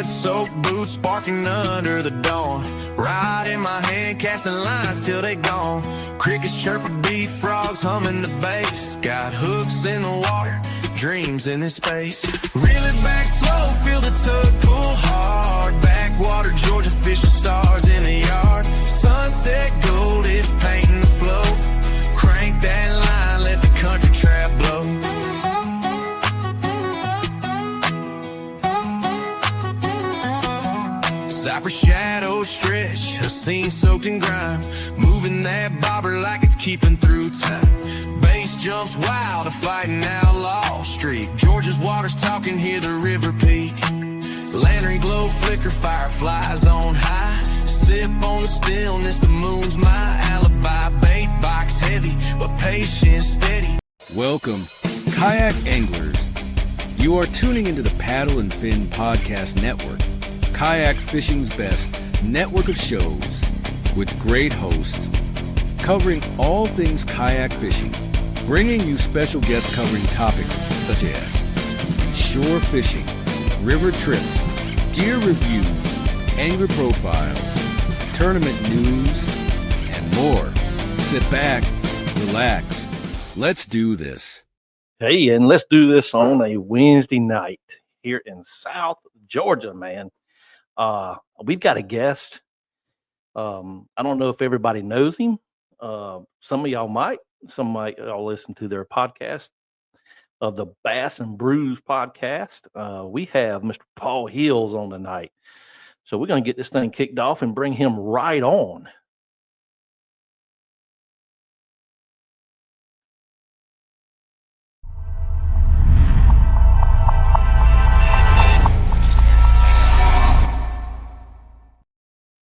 soaked boots sparking under the dawn. Ride in my hand, casting lines till they gone. Crickets chirping, beef frogs humming the bass. Got hooks in the water, dreams in this space. Reel it back slow, feel the tug pull hard. Backwater, Georgia, fishing stars in the yard. Sunset gold is painting the flow. Crank that line, let the country trap blow. Cypress shadows stretch, a scene soaked in grime. Moving that bobber like it's keeping through time. Bass jumps wild, a fighting outlaw streak. Georgia's waters talking, hear the river peak. Lantern glow, flicker, fireflies on high. Sip on the stillness, the moon's my alibi. Bait box heavy, but patient steady. Welcome, kayak anglers. You are tuning into the Paddle and Fin Podcast Network, kayak fishing's best network of shows with great hosts covering all things kayak fishing, bringing you special guests covering topics such as shore fishing, river trips, gear reviews, angler profiles, tournament news, and more. Sit back, relax. Let's do this. Hey, and let's do this on a Wednesday night here in South Georgia, man. We've got a guest. I don't know if everybody knows him. Some of y'all might. Some might all listen to their podcast of the Bass and Brews Podcast. We have Mr. Paul Hills on tonight. So we're going to get this thing kicked off and bring him right on.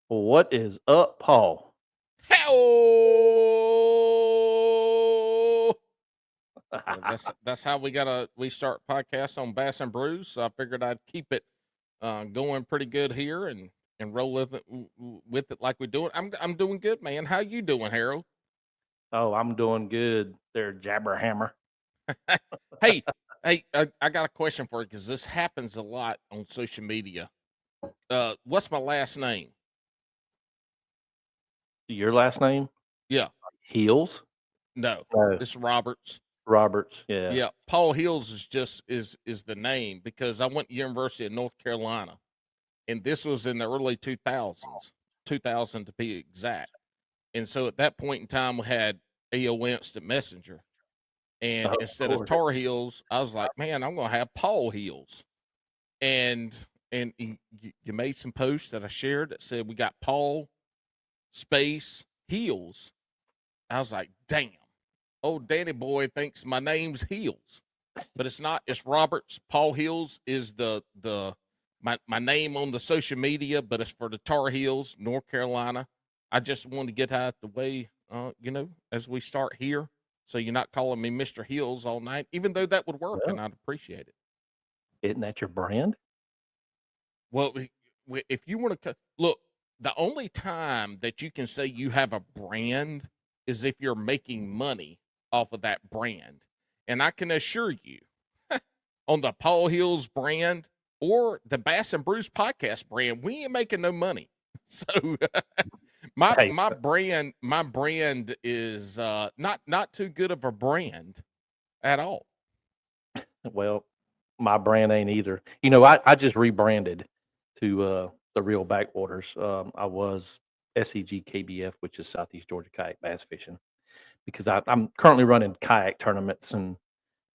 What is up, Paul? Hello. That's how we start podcasts on Bass and Brews. So I figured I'd keep it going pretty good here and roll with it like we do it. I'm doing good, man. How you doing, Harold? Oh, I'm doing good there, Jabberhammer. Hey, I got a question for you because this happens a lot on social media. What's my last name? Your last name? Yeah. Hills? No, it's Roberts. Roberts, yeah. Yeah, Paul Hills is the name because I went to University of North Carolina, and this was in the early 2000s, 2000 to be exact. And so at that point in time, we had AOL Instant Messenger, and instead of Tar Heels, I was like, man, I'm gonna have Paul Hills, and you made some posts that I shared that said we got Paul space Heels. I was like, damn. Old Danny boy thinks my name's Hills, but it's not. It's Roberts. Paul Hills is my name on the social media, but it's for the Tar Heels, North Carolina. I just wanted to get out the way, as we start here, so you're not calling me Mr. Hills all night, even though that would work, and I'd appreciate it. Isn't that your brand? Well, if you want to look, the only time that you can say you have a brand is if you're making money off of that brand. And I can assure you, on the Paul Hills brand or the Bass and Brews Podcast brand, we ain't making no money. So my brand is not too good of a brand at all. Well, my brand ain't either. I just rebranded to the Reel Backwaters. I was SEG KBF, which is Southeast Georgia Kayak Bass Fishing, because I'm currently running kayak tournaments and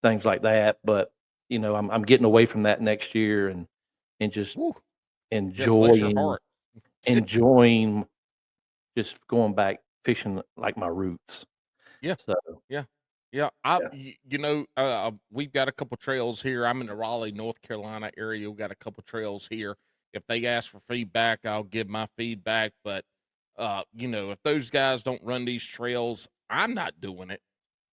things like that. But I'm getting away from that next year and just enjoying just going back fishing like my roots. Yeah. So yeah. We've got a couple trails here. I'm in the Raleigh, North Carolina area. We've got a couple trails here. If they ask for feedback, I'll give my feedback. But, if those guys don't run these trails, I'm not doing it.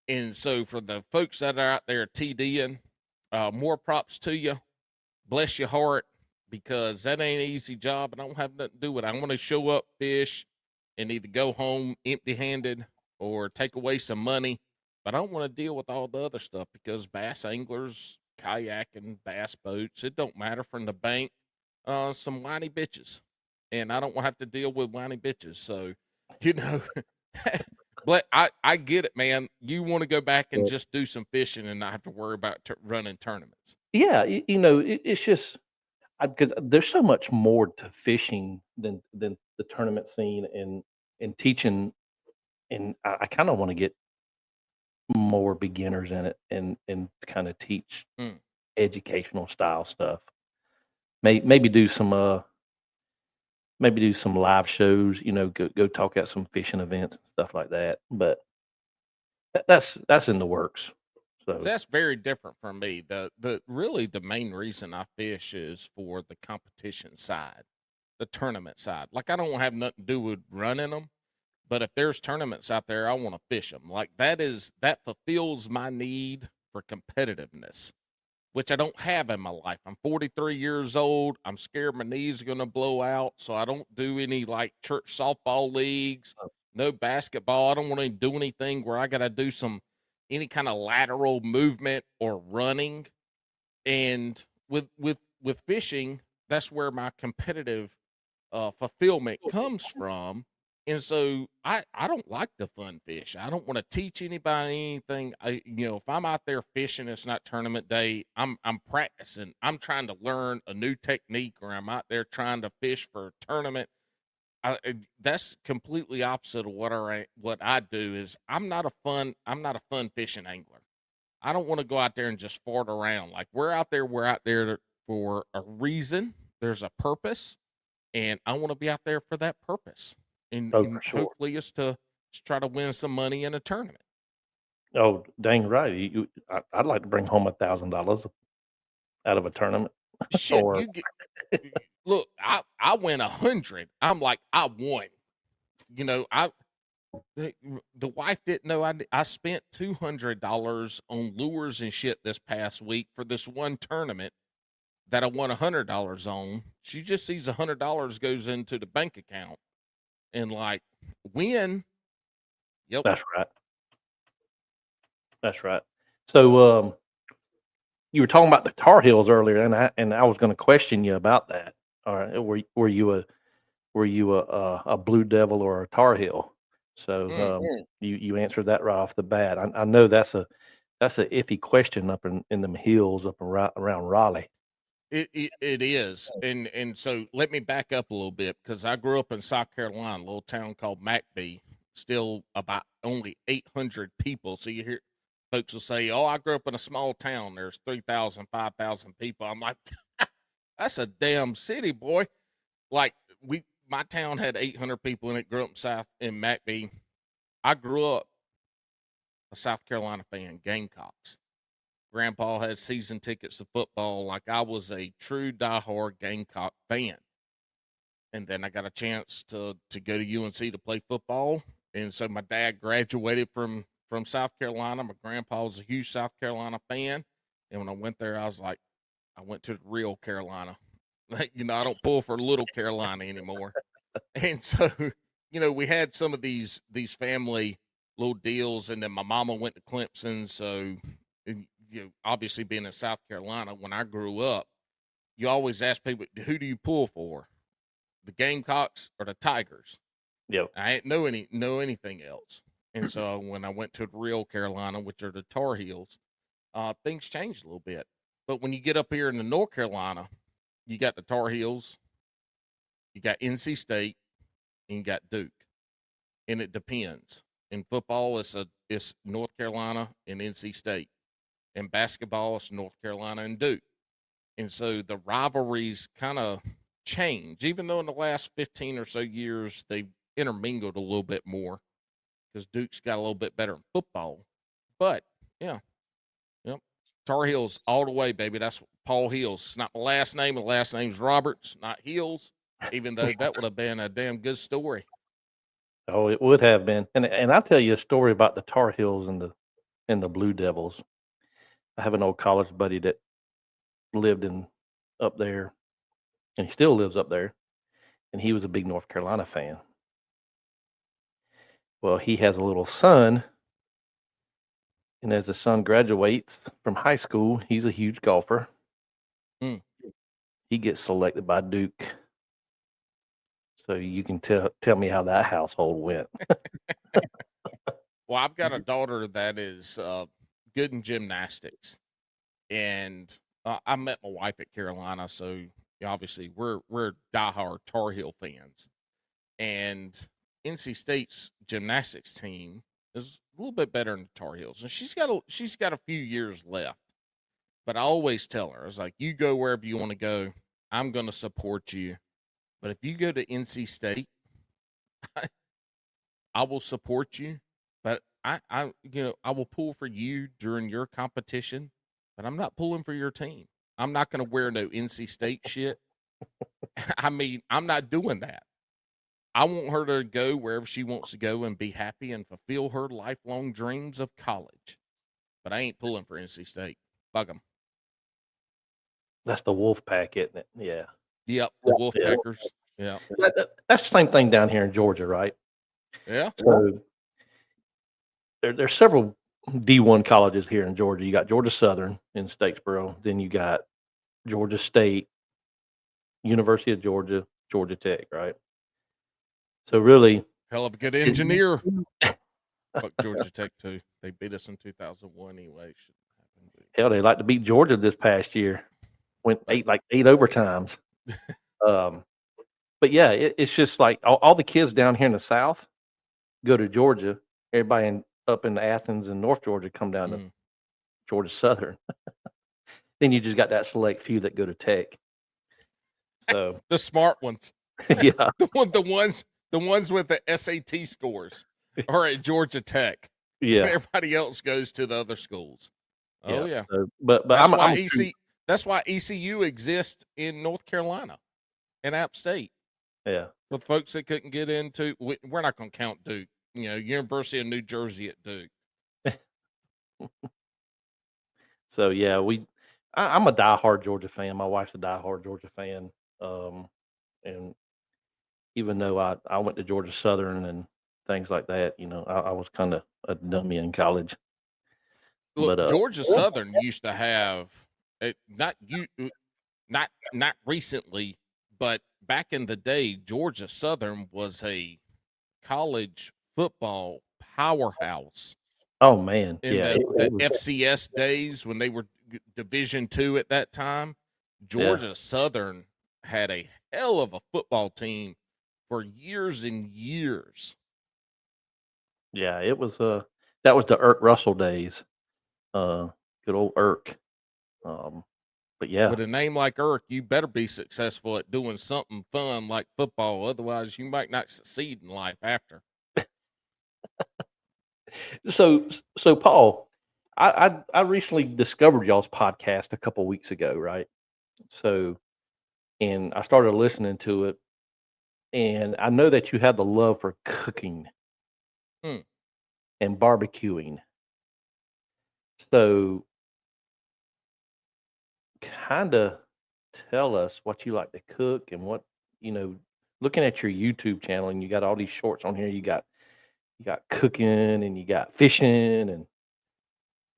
And so for the folks that are out there TDing, more props to you. Bless your heart, because that ain't an easy job, and I don't have nothing to do with it. I want to show up, fish, and either go home empty-handed or take away some money. But I don't want to deal with all the other stuff, because bass anglers, kayak and bass boats, it don't matter from the bank some whiny bitches, and I don't want to have to deal with whiny bitches. So, you know, but I get it, man. You want to go back and just do some fishing and not have to worry about running tournaments. Yeah, it's just because there's so much more to fishing than the tournament scene and teaching, and I kind of want to get more beginners in it and kind of teach Mm. educational style stuff. Maybe do some live shows. Go talk at some fishing events and stuff like that. But that's in the works. So So that's very different from me. The really the main reason I fish is for the competition side, the tournament side. Like I don't have nothing to do with running them, but if there's tournaments out there, I want to fish them. Like that fulfills my need for competitiveness, which I don't have in my life. I'm 43 years old. I'm scared my knees are going to blow out, so I don't do any like church softball leagues, no basketball. I don't want to do anything where I got to do any kind of lateral movement or running. And with fishing, that's where my competitive fulfillment comes from. And so I don't like to fun fish. I don't want to teach anybody anything. If I'm out there fishing, it's not tournament day. I'm practicing. I'm trying to learn a new technique, or I'm out there trying to fish for a tournament. That's completely opposite of what I do. Is I'm not a fun fishing angler. I don't want to go out there and just fart around. Like we're out there for a reason. There's a purpose, and I want to be out there for that purpose. And for sure. hopefully it's to try to win some money in a tournament. Oh, dang right. I'd like to bring home $1,000 out of a tournament. Shit, Or look, I win 100. I'm like, I won. The wife didn't know I spent $200 on lures and shit this past week for this one tournament that I won $100 on. She just sees $100 goes into the bank account. And like win. Yep. That's right. So you were talking about the Tar Heels earlier, and I was going to question you about that. All right, were you a Blue Devil or a Tar Heel? So you answered that right off the bat. I know that's a iffy question up in them hills up around Raleigh. It is, and so let me back up a little bit because I grew up in South Carolina, a little town called McBee, still about only 800 people. So you hear folks will say, "Oh, I grew up in a small town. There's 3,000, 5,000 people." I'm like, "That's a damn city, boy!" Like my town had 800 people in it. Grew up in McBee. I grew up a South Carolina fan, Gamecocks. Grandpa had season tickets to football. Like I was a true diehard Gamecock fan. And then I got a chance to go to UNC to play football. And so my dad graduated from South Carolina. My grandpa was a huge South Carolina fan. And when I went there, I was like, I went to the real Carolina. I don't pull for little Carolina anymore. And so, we had some of these family little deals. And then my mama went to Clemson. So, obviously being in South Carolina, when I grew up, you always ask people, who do you pull for? The Gamecocks or the Tigers? Yep. I didn't know anything else. And so when I went to the real Carolina, which are the Tar Heels, things changed a little bit. But when you get up here in the North Carolina, you got the Tar Heels, you got NC State, and you got Duke. And it depends. In football, it's North Carolina and NC State. In basketball, it's North Carolina and Duke. And so the rivalries kind of change, even though in the last 15 or so years, they've intermingled a little bit more because Duke's got a little bit better in football. But, yeah. Yep. Tar Heels all the way, baby. That's Paul Heels. It's not my last name. My last name's Roberts, not Heels, even though that would have been a damn good story. Oh, it would have been. And I'll tell you a story about the Tar Heels and the Blue Devils. I have an old college buddy that lived up there, and he still lives up there, and he was a big North Carolina fan. Well, he has a little son, and as the son graduates from high school, he's a huge golfer. Mm. he gets selected by Duke. So you can tell me how that household went. Well, I've got a daughter that is good in gymnastics, and I met my wife at Carolina, so obviously we're diehard Tar Heel fans. And NC State's gymnastics team is a little bit better than the Tar Heels, and she's got a few years left. But I always tell her, I was like, you go wherever you want to go. I'm going to support you. But if you go to NC State, I will support you. But I will pull for you during your competition, but I'm not pulling for your team. I'm not going to wear no NC State shit. I mean, I'm not doing that. I want her to go wherever she wants to go and be happy and fulfill her lifelong dreams of college. But I ain't pulling for NC State. Bug them. That's the Wolf Pack, isn't it? Yeah. Yep, the Wolfpackers. Yeah. That's the same thing down here in Georgia, right? Yeah. So there's several D1 colleges here in Georgia. You got Georgia Southern in Statesboro. Then you got Georgia State, University of Georgia, Georgia Tech, right? So really, hell of a good engineer. Fuck Georgia Tech too. They beat us in 2001 anyway. Hell, they like to beat Georgia this past year. Went eight overtimes. But yeah, it's just like all the kids down here in the South go to Georgia. Everybody up in Athens and North Georgia come down to Georgia Southern. Then you just got that select few that go to Tech. So the smart ones. Yeah. The ones with the SAT scores are at Georgia Tech. Yeah. And everybody else goes to the other schools. Oh yeah. So, but that's why ECU exists in North Carolina and App State. Yeah. For the folks that couldn't get into, we're not going to count Duke. University of New Jersey at Duke. So yeah, I'm a diehard Georgia fan. My wife's a diehard Georgia fan. And even though I went to Georgia Southern and things like that, I was kind of a dummy in college. Look, but Georgia Southern used to have not recently, but back in the day, Georgia Southern was a college football powerhouse. Oh man, in the FCS days when they were Division II at that time, Georgia Southern had a hell of a football team for years and years. Yeah, it was that was the Irk Russell days. Good old Irk. But yeah, with a name like Irk, you better be successful at doing something fun like football. Otherwise, you might not succeed in life after. So Paul, I recently discovered y'all's podcast a couple weeks ago, right? So, and I started listening to it, and I know that you have the love for cooking and barbecuing. So, kind of tell us what you like to cook and what, looking at your YouTube channel, and you got all these shorts on here. You got cooking and you got fishing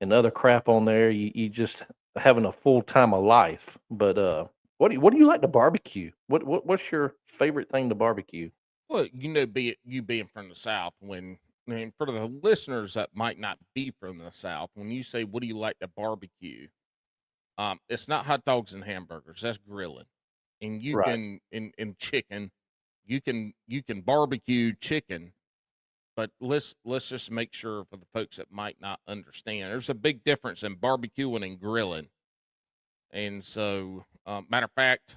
and other crap on there. You just having a full time of life. But what do you like to barbecue? What's your favorite thing to barbecue? Well, being from the South, for the listeners that might not be from the South, when you say what do you like to barbecue, it's not hot dogs and hamburgers. That's grilling, and you can in chicken, you can barbecue chicken. But let's just make sure for the folks that might not understand, there's a big difference in barbecuing and grilling. And so, matter of fact,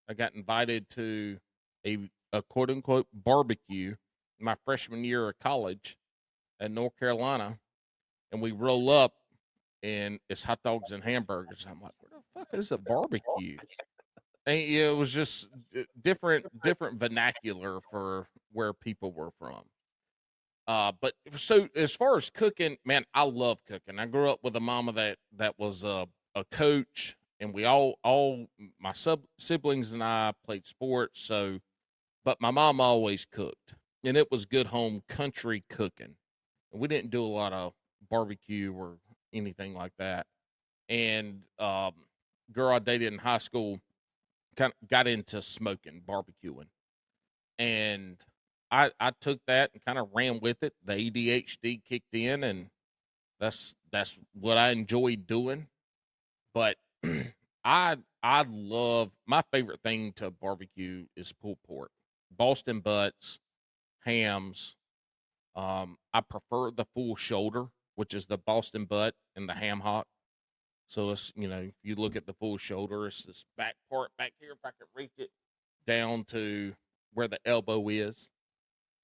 I got invited to a quote unquote barbecue my freshman year of college in North Carolina, and we roll up and it's hot dogs and hamburgers. I'm like, what the fuck is a barbecue? And it was just different vernacular for where people were from. But so as far as cooking, man, I love cooking. I grew up with a mama that was a coach, and we all my siblings and I played sports. So, but my mom always cooked, and it was good home country cooking. And we didn't do a lot of barbecue or anything like that. And girl I dated in high school, kind of got into smoking, barbecuing, and I took that and kind of ran with it. The ADHD kicked in, and that's what I enjoyed doing. But I love, my favorite thing to barbecue is pulled pork, Boston butts, hams. I prefer the full shoulder, which is the Boston butt and the ham hock. So it's, if you look at the full shoulder, it's this back part back here. If I could reach it down to where the elbow is.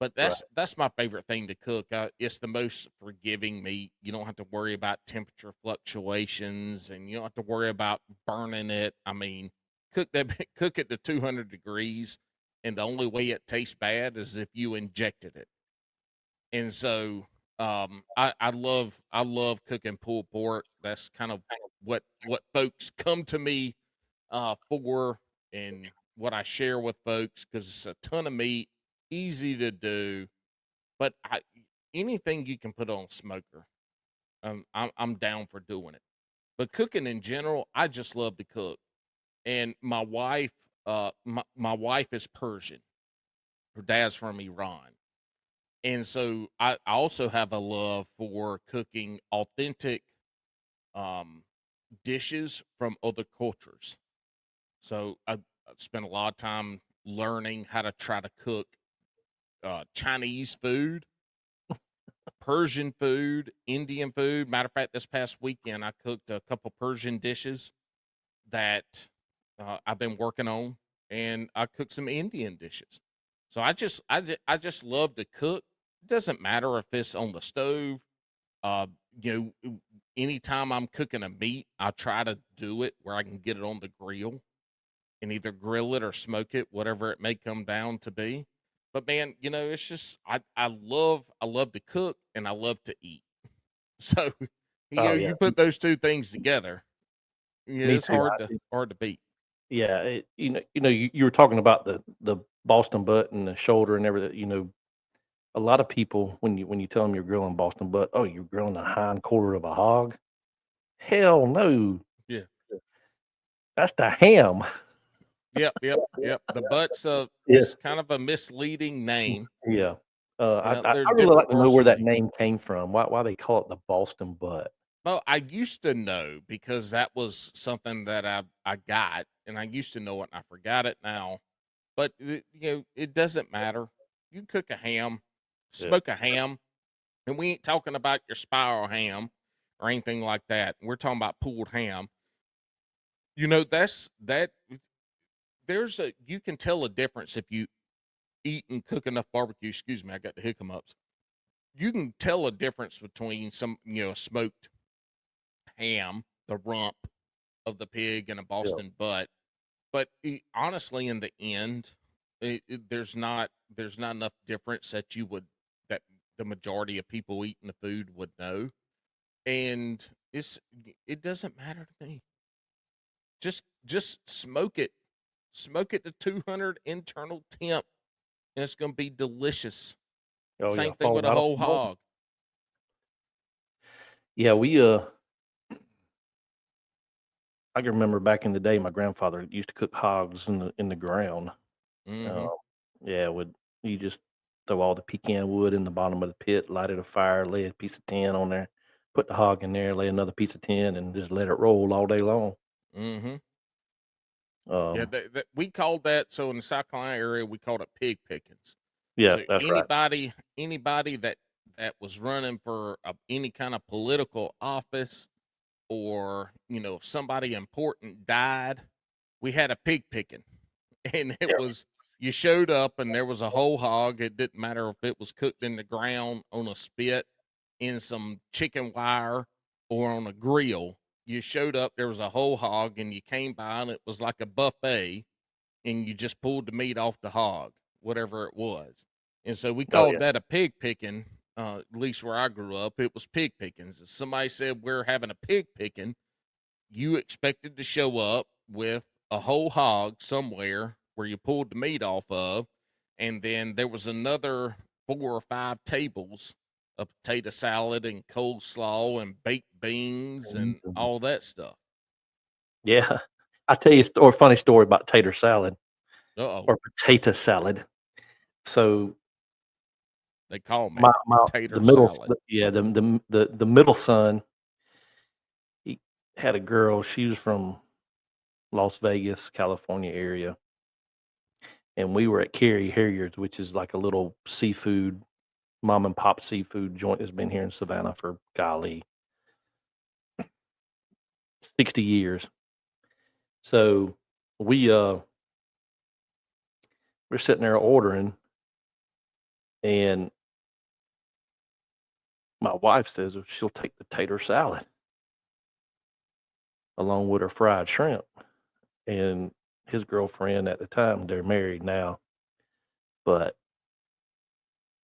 But that's my favorite thing to cook. It's the most forgiving meat. You don't have to worry about temperature fluctuations, and you don't have to worry about burning it. I mean, cook it to 200 degrees, and the only way it tastes bad is if you injected it. And so I love cooking pulled pork. That's kind of what folks come to me for, and what I share with folks, because it's a ton of meat. Easy to do, but anything you can put on a smoker, I'm down for doing it. But cooking in general, I just love to cook. And my wife, my wife is Persian. Her dad's from Iran, and so I also have a love for cooking authentic dishes from other cultures. So I spent a lot of time learning how to try to cook Chinese food, Persian food, Indian food. Matter of fact, this past weekend I cooked a couple Persian dishes that I've been working on, and I cooked some Indian dishes. So I just love to cook. It doesn't matter if it's on the stove. Anytime I'm cooking a meat, I try to do it where I can get it on the grill and either grill it or smoke it, whatever it may come down to be. But man, it's just I love to cook, and I love to eat. So you put those two things together, it's too. hard to beat. Yeah, you were talking about the Boston butt and the shoulder and everything. A lot of people, when you tell them you're grilling Boston butt, oh, you're grilling the hind quarter of a hog. Hell no. Yeah. That's the ham. Yep. The butts is kind of a misleading name. Yeah. I really like to know where that name came from. Why they call it the Boston butt. Well, I used to know, because that was something that I got, and I used to know it, and I forgot it now. But it doesn't matter. You cook a ham, smoke a ham, and we ain't talking about your spiral ham or anything like that. We're talking about pulled ham. You can tell a difference if you eat and cook enough barbecue. Excuse me, I got the hiccups. You can tell a difference between a smoked ham, the rump of the pig, and a Boston butt. But honestly, in the end, there's not enough difference that the majority of people eating the food would know. And it doesn't matter to me. Just smoke it. Smoke it to 200 internal temp, and it's going to be delicious. Same thing with a whole hog. Yeah, I can remember back in the day, my grandfather used to cook hogs in the ground. Mm-hmm. You just throw all the pecan wood in the bottom of the pit, lighted a fire, lay a piece of tin on there, put the hog in there, lay another piece of tin, and just let it roll all day long. Mm-hmm. We called that, so in the South Carolina area, we called it pig pickings. Yeah, so that's right. Anybody that was running for any kind of political office, or if somebody important died, we had a pig picking, and it was, you showed up and there was a whole hog. It didn't matter if it was cooked in the ground on a spit, in some chicken wire, or on a grill. You showed up, there was a whole hog, and you came by, and it was like a buffet, and you just pulled the meat off the hog, whatever it was. And so we called that a pig picking. At least where I grew up, it was pig pickings. If somebody said we're having a pig picking, you expected to show up with a whole hog somewhere where you pulled the meat off of, and then there was another 4 or 5 tables of potato salad and coleslaw and baked beans and all that stuff. Yeah. I tell you a funny story about tater salad Uh-oh. or potato salad. So They call me my tater the middle salad. yeah the middle son, he had a girl. She was from Las Vegas, California area, and we were at Carrie Harriers, which is like a little seafood mom and pop seafood joint. Has been here in Savannah for golly 60 years. So we we're sitting there ordering, and my wife says she'll take the tater salad along with her fried shrimp. And his girlfriend at the time, they're married now, but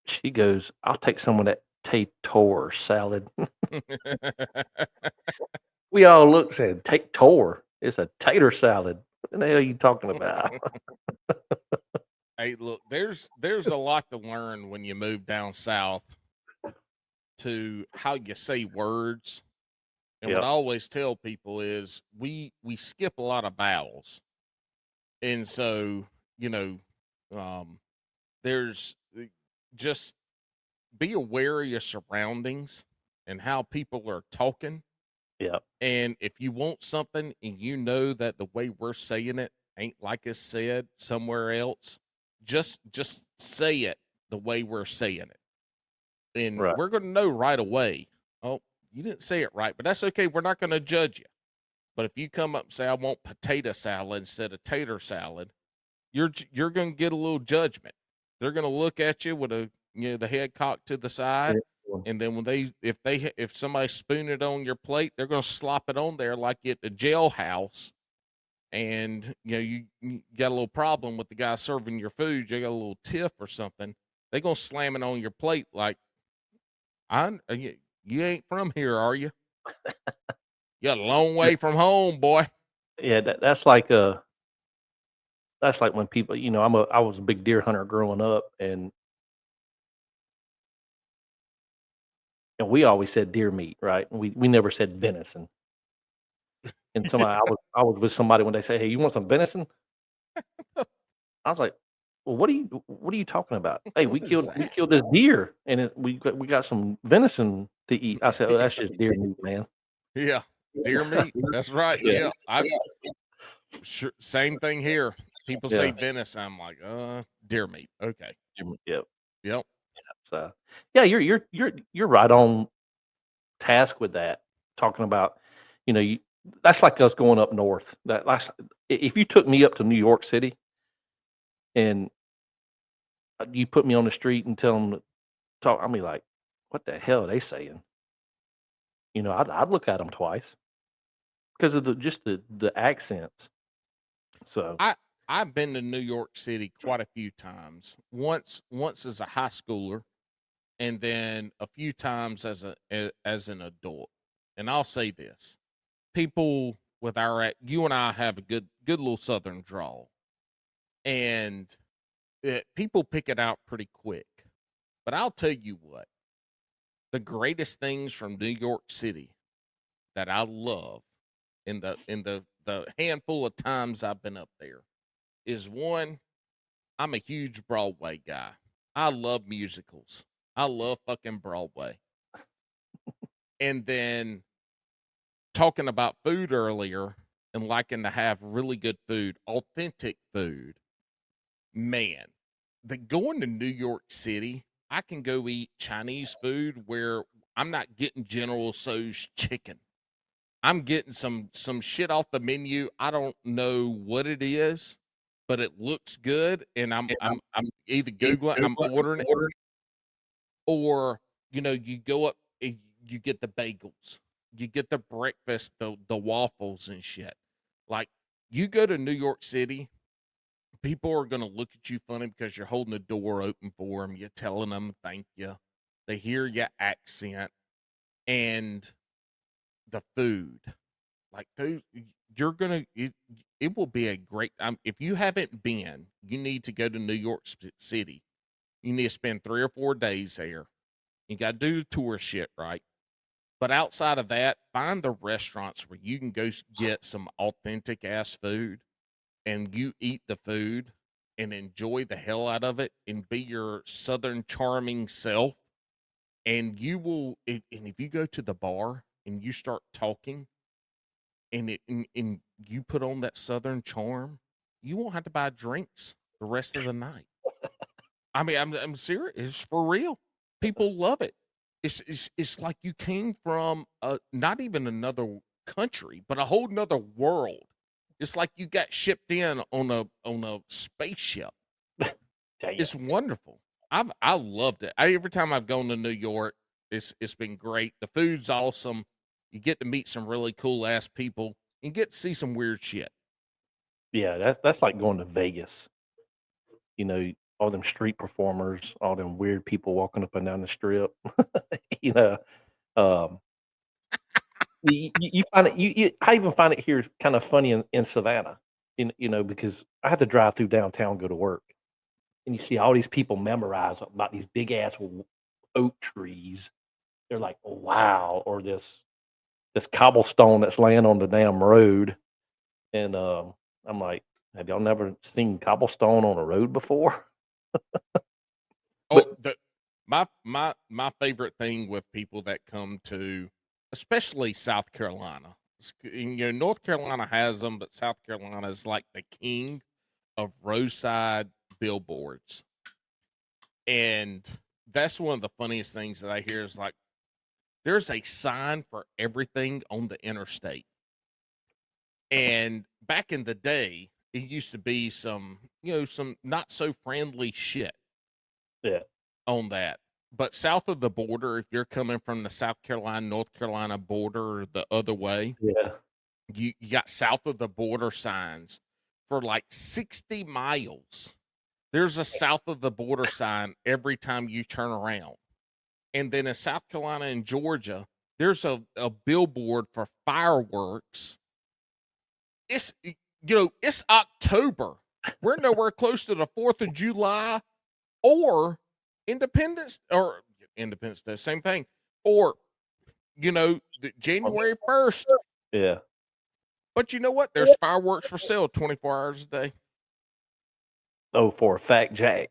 she goes, "I'll take some of that tater salad." We all looked, said, "Tater? It's a tater salad. What the hell are you talking about?" Hey, look, there's a lot to learn when you move down south to how you say words. And what I Yeah, always tell people is we skip a lot of vowels. And so, you know, there's just be aware of your surroundings and how people are talking. yeah, And if you want something and you know that the way we're saying it ain't like it's said somewhere else, just say it the way we're saying it. And right. we're going to know right away, oh, you didn't say it right, but that's okay. We're not going to judge you. But if you come up and say, I want potato salad instead of tater salad, you're going to get a little judgment. They're going to look at you with the head cocked to the side. And then when if somebody spoon it on your plate, they're going to slop it on there like at the jailhouse. And you got a little problem with the guy serving your food. You got a little tiff or something. They're going to slam it on your plate like, you ain't from here, are you? You're a long way from home, boy. Yeah, that's like when people, I was a big deer hunter growing up, and we always said deer meat, right? We never said venison. And I was with somebody when they say, "Hey, you want some venison?" I was like, "Well, what are you talking about?" "Hey, What is we that? killed this deer, and we got some venison to eat." I said, "Oh, that's just deer meat, man." Yeah, deer meat. That's right. Yeah, Yeah, I sure same thing here. People say yeah, venison. I'm like, deer meat. Okay. yeah. Yep. So, yeah, you're right on task with that. Talking about, you that's like us going up north. If you took me up to New York City and you put me on the street and tell them to talk, I'll be like, "What the hell are they saying?" I'd look at them twice because of the accents. So, I I've been to New York City quite a few times. Once as a high schooler, and then a few times as an adult. And I'll say this: people with you and I have a good little Southern drawl, and people pick it out pretty quick. But I'll tell you what, the greatest things from New York City that I love in the handful of times I've been up there is one, I'm a huge Broadway guy. I love musicals. I love fucking Broadway. And then talking about food earlier and liking to have really good food, authentic food. Man, going to New York City, I can go eat Chinese food where I'm not getting General Tso's chicken. I'm getting some shit off the menu. I don't know what it is, but it looks good, and I'm either Googling, I'm ordering it, or you go up and you get the bagels, you get the breakfast, the waffles and shit. Like, you go to New York City, people are gonna look at you funny because you're holding the door open for them. You're telling them thank you. They hear your accent and the food. Like, those, it will be a great time. If you haven't been, you need to go to New York City. You need to spend 3 or 4 days there. You got to do the tour shit, right? But outside of that, find the restaurants where you can go get some authentic ass food and you eat the food and enjoy the hell out of it and be your Southern charming self. And you will, and if you go to the bar and you start talking and you put on that Southern charm, you won't have to buy drinks the rest of the night. I mean, I'm serious. It's for real. People love it. It's like you came from not even another country, but a whole nother world. It's like you got shipped in on a spaceship. It's wonderful. I loved it. Every time I've gone to New York, it's been great. The food's awesome. You get to meet some really cool ass people. You get to see some weird shit. Yeah, that's like going to Vegas. You know, all them street performers, all them weird people walking up and down the strip. You know, you find it. I even find it here kind of funny in Savannah. You know, because I have to drive through downtown, go to work, and you see all these people memorize about these big ass oak trees. They're like, oh, wow, or this cobblestone that's laying on the damn road, and I'm like, have y'all never seen cobblestone on a road before? My favorite thing with people that come to, especially South Carolina, you know, North Carolina has them, but South Carolina is like the king of roadside billboards. And that's one of the funniest things that I hear is like, there's a sign for everything on the interstate. And back in the day, it used to be some not so friendly shit. Yeah. On that. But south of the border, if you're coming from the South Carolina, North Carolina border the other way, yeah, you got south of the border signs for like 60 miles. There's a south of the border sign every time you turn around. And then in South Carolina and Georgia, there's a billboard for fireworks. It's October. We're nowhere close to the 4th of July or Independence Day, same thing. Or, January 1st. Yeah. But you know what? There's fireworks for sale 24 hours a day. Oh, for a fact, Jack.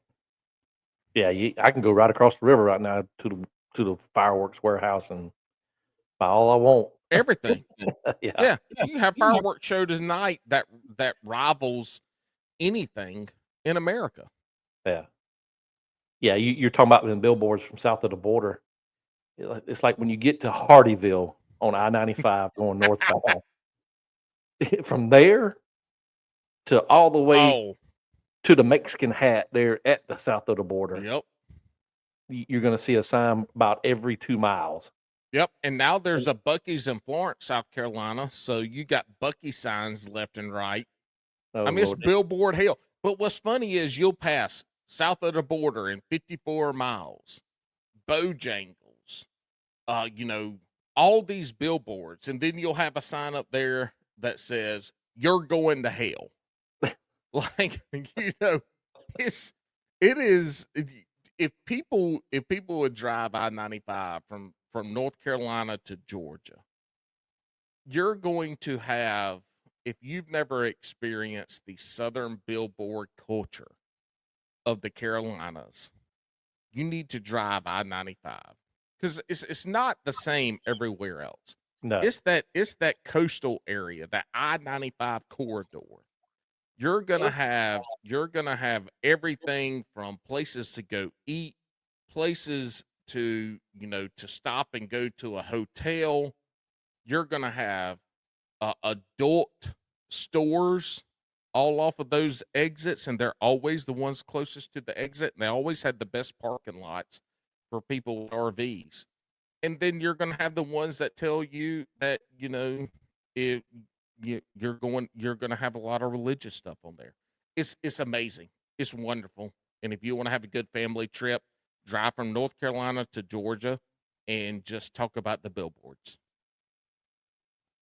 Yeah, I can go right across the river right now to the fireworks warehouse and buy all I want. Everything. Yeah. You have fireworks show tonight that rivals anything in America. Yeah. Yeah, you're talking about the billboards from south of the border. It's like when you get to Hardyville on I-95 going northbound. From there to all the way to the Mexican Hat there at the south of the border. Yep. You're going to see a sign about every 2 miles. Yep. And now there's a Buc-ee's in Florence, South Carolina. So you got Buc-ee signs left and right. Oh, I mean, it's Lord. billboard hell. But what's funny is you'll pass south of the border in 54 miles, Bojangles, all these billboards. And then you'll have a sign up there that says, "You're going to hell." Like, it is. If people would drive I-95 from North Carolina to Georgia, you're going to have, if you've never experienced the Southern billboard culture of the Carolinas, you need to drive I-95 because it's not the same everywhere else. No. It's that coastal area, that I-95 corridor. You're gonna have everything from places to go eat, places to to stop and go to a hotel. You're gonna have adult stores all off of those exits, and they're always the ones closest to the exit. And they always had the best parking lots for people with RVs. And then you're going to have the ones that tell you that, you're going to have a lot of religious stuff on there. It's amazing. It's wonderful. And if you want to have a good family trip, drive from North Carolina to Georgia and just talk about the billboards.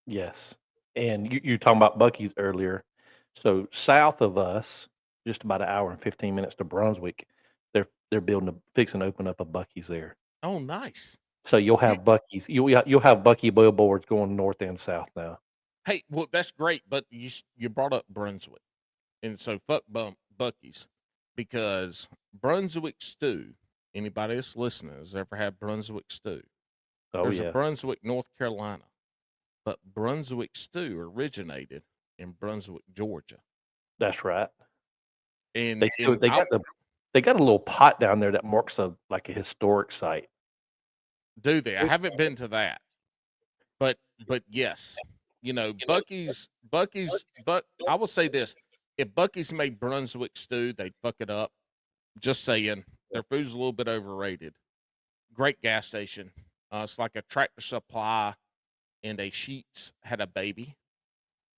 Yes. And you're talking about Buc-ee's earlier. So south of us, just about an hour and 15 minutes to Brunswick, they're fixing to open up a Buc-ee's there. Oh, nice. So you'll have Bucky's. You'll have Bucky billboards going north and south now. Hey, well, that's great, but you brought up Brunswick, and so fuck Bucky's, because Brunswick stew. Anybody that's listening has ever had Brunswick stew? Oh There's yeah, a Brunswick, North Carolina, but Brunswick stew originated in Brunswick, Georgia, that's right. and They got a little pot down there that marks a historic site. do they? I haven't been to that, but yes, Bucky's, but I will say this: if Bucky's made Brunswick stew, they'd fuck it up. Just saying, their food's a little bit overrated. Great gas station. It's like a Tractor Supply and a Sheetz had a baby,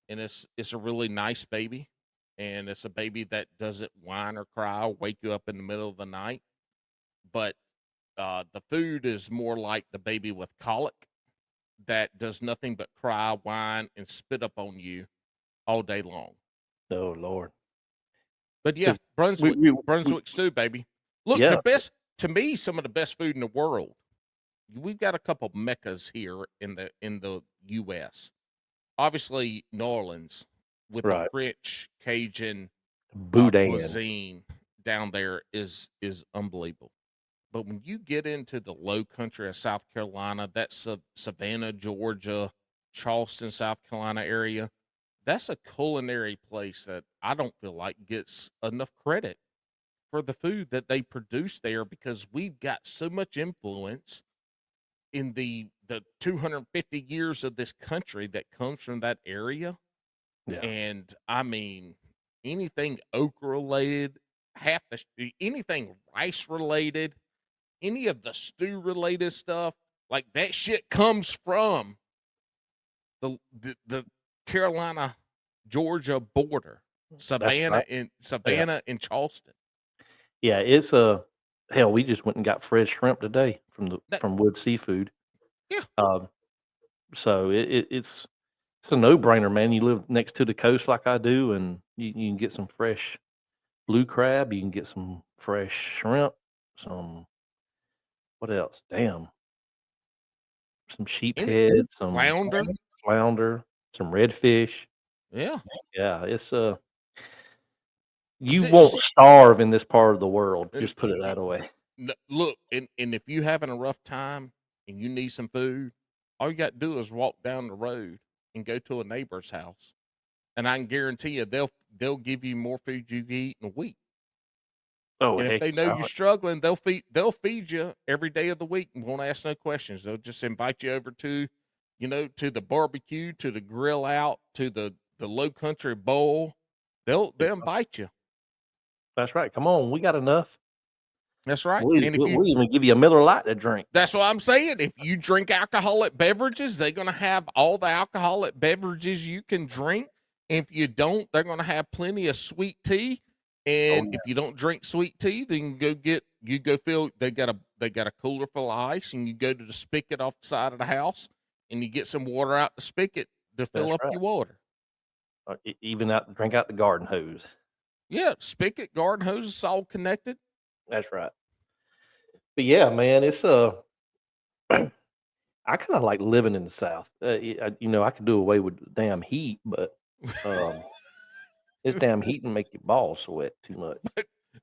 and it's a really nice baby, and it's a baby that doesn't whine or cry, or wake you up in the middle of the night. But the food is more like the baby with colic that does nothing but cry, whine, and spit up on you all day long. Oh Lord. But yeah, Brunswick, Brunswick stew, baby. Look, Yeah. the best, to me, some of the best food in the world. We've got a couple meccas here in the U.S. Obviously, New Orleans with the Right. French Cajun Boudin. cuisine down there is unbelievable. But when you get into the low country of South Carolina, that's Savannah, Georgia, Charleston, South Carolina area, that's a culinary place that I don't feel like gets enough credit for the food that they produce there, because we've got so much influence in the 250 years of this country that comes from that area. Yeah. And I mean, anything okra related, anything rice related, any of the stew related stuff, like that shit comes from the Carolina Georgia border, Savannah and Charleston. Yeah, it's hell. We just went and got fresh shrimp today from Wood Seafood. Yeah. So it's a no-brainer, man. You live next to the coast like I do, and you can get some fresh blue crab. You can get some fresh shrimp. What else? Damn. Some sheephead, some Flounder. some redfish. Yeah. Yeah, it's you won't starve in this part of the world. Just put it that way. Look, and if you're having a rough time and you need some food, all you got to do is walk down the road and go to a neighbor's house, and I can guarantee you they'll give you more food you can eat in a week. Oh, And if they know you're struggling, they'll feed you every day of the week and won't ask no questions. They'll just invite you over to the barbecue, to the grill out, to the low country bowl. They'll invite you. That's right. Come on, we got enough. That's right. We'll even give you a Miller Lite to drink. That's what I'm saying. If you drink alcoholic beverages, they're going to have all the alcoholic beverages you can drink. If you don't, they're going to have plenty of sweet tea. And if you don't drink sweet tea, then they got a cooler full of ice, and you go to the spigot off the side of the house, and you get some water out the spigot to fill up your water. Even drink out the garden hose. Yeah, spigot, garden hose, is all connected. That's right. But yeah, man, it's I kind of like living in the South. I could do away with the damn heat, but this damn heat can make your balls sweat too much.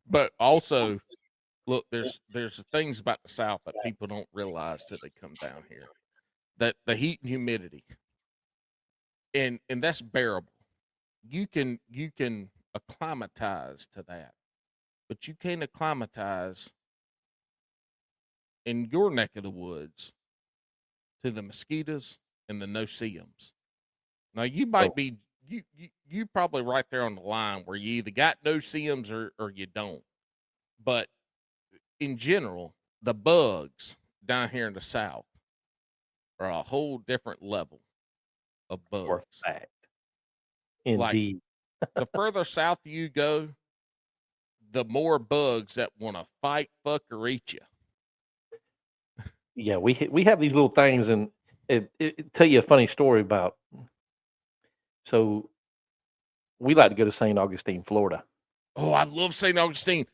But also, look, there's things about the South that people don't realize till they come down here. That the heat and humidity, and that's bearable. You can acclimatize to that, but you can't acclimatize in your neck of the woods to the mosquitoes and the no-see-ums. Now you might be you probably right there on the line where you either got no-see-ums or you don't. But in general, the bugs down here in the South are a whole different level of bugs. For a fact. Indeed. The further south you go, the more bugs that want to fight, fuck, or eat you. Yeah, we have these little things, and it tell you a funny story about. So we like to go to St. Augustine, Florida. Oh, I love St. Augustine.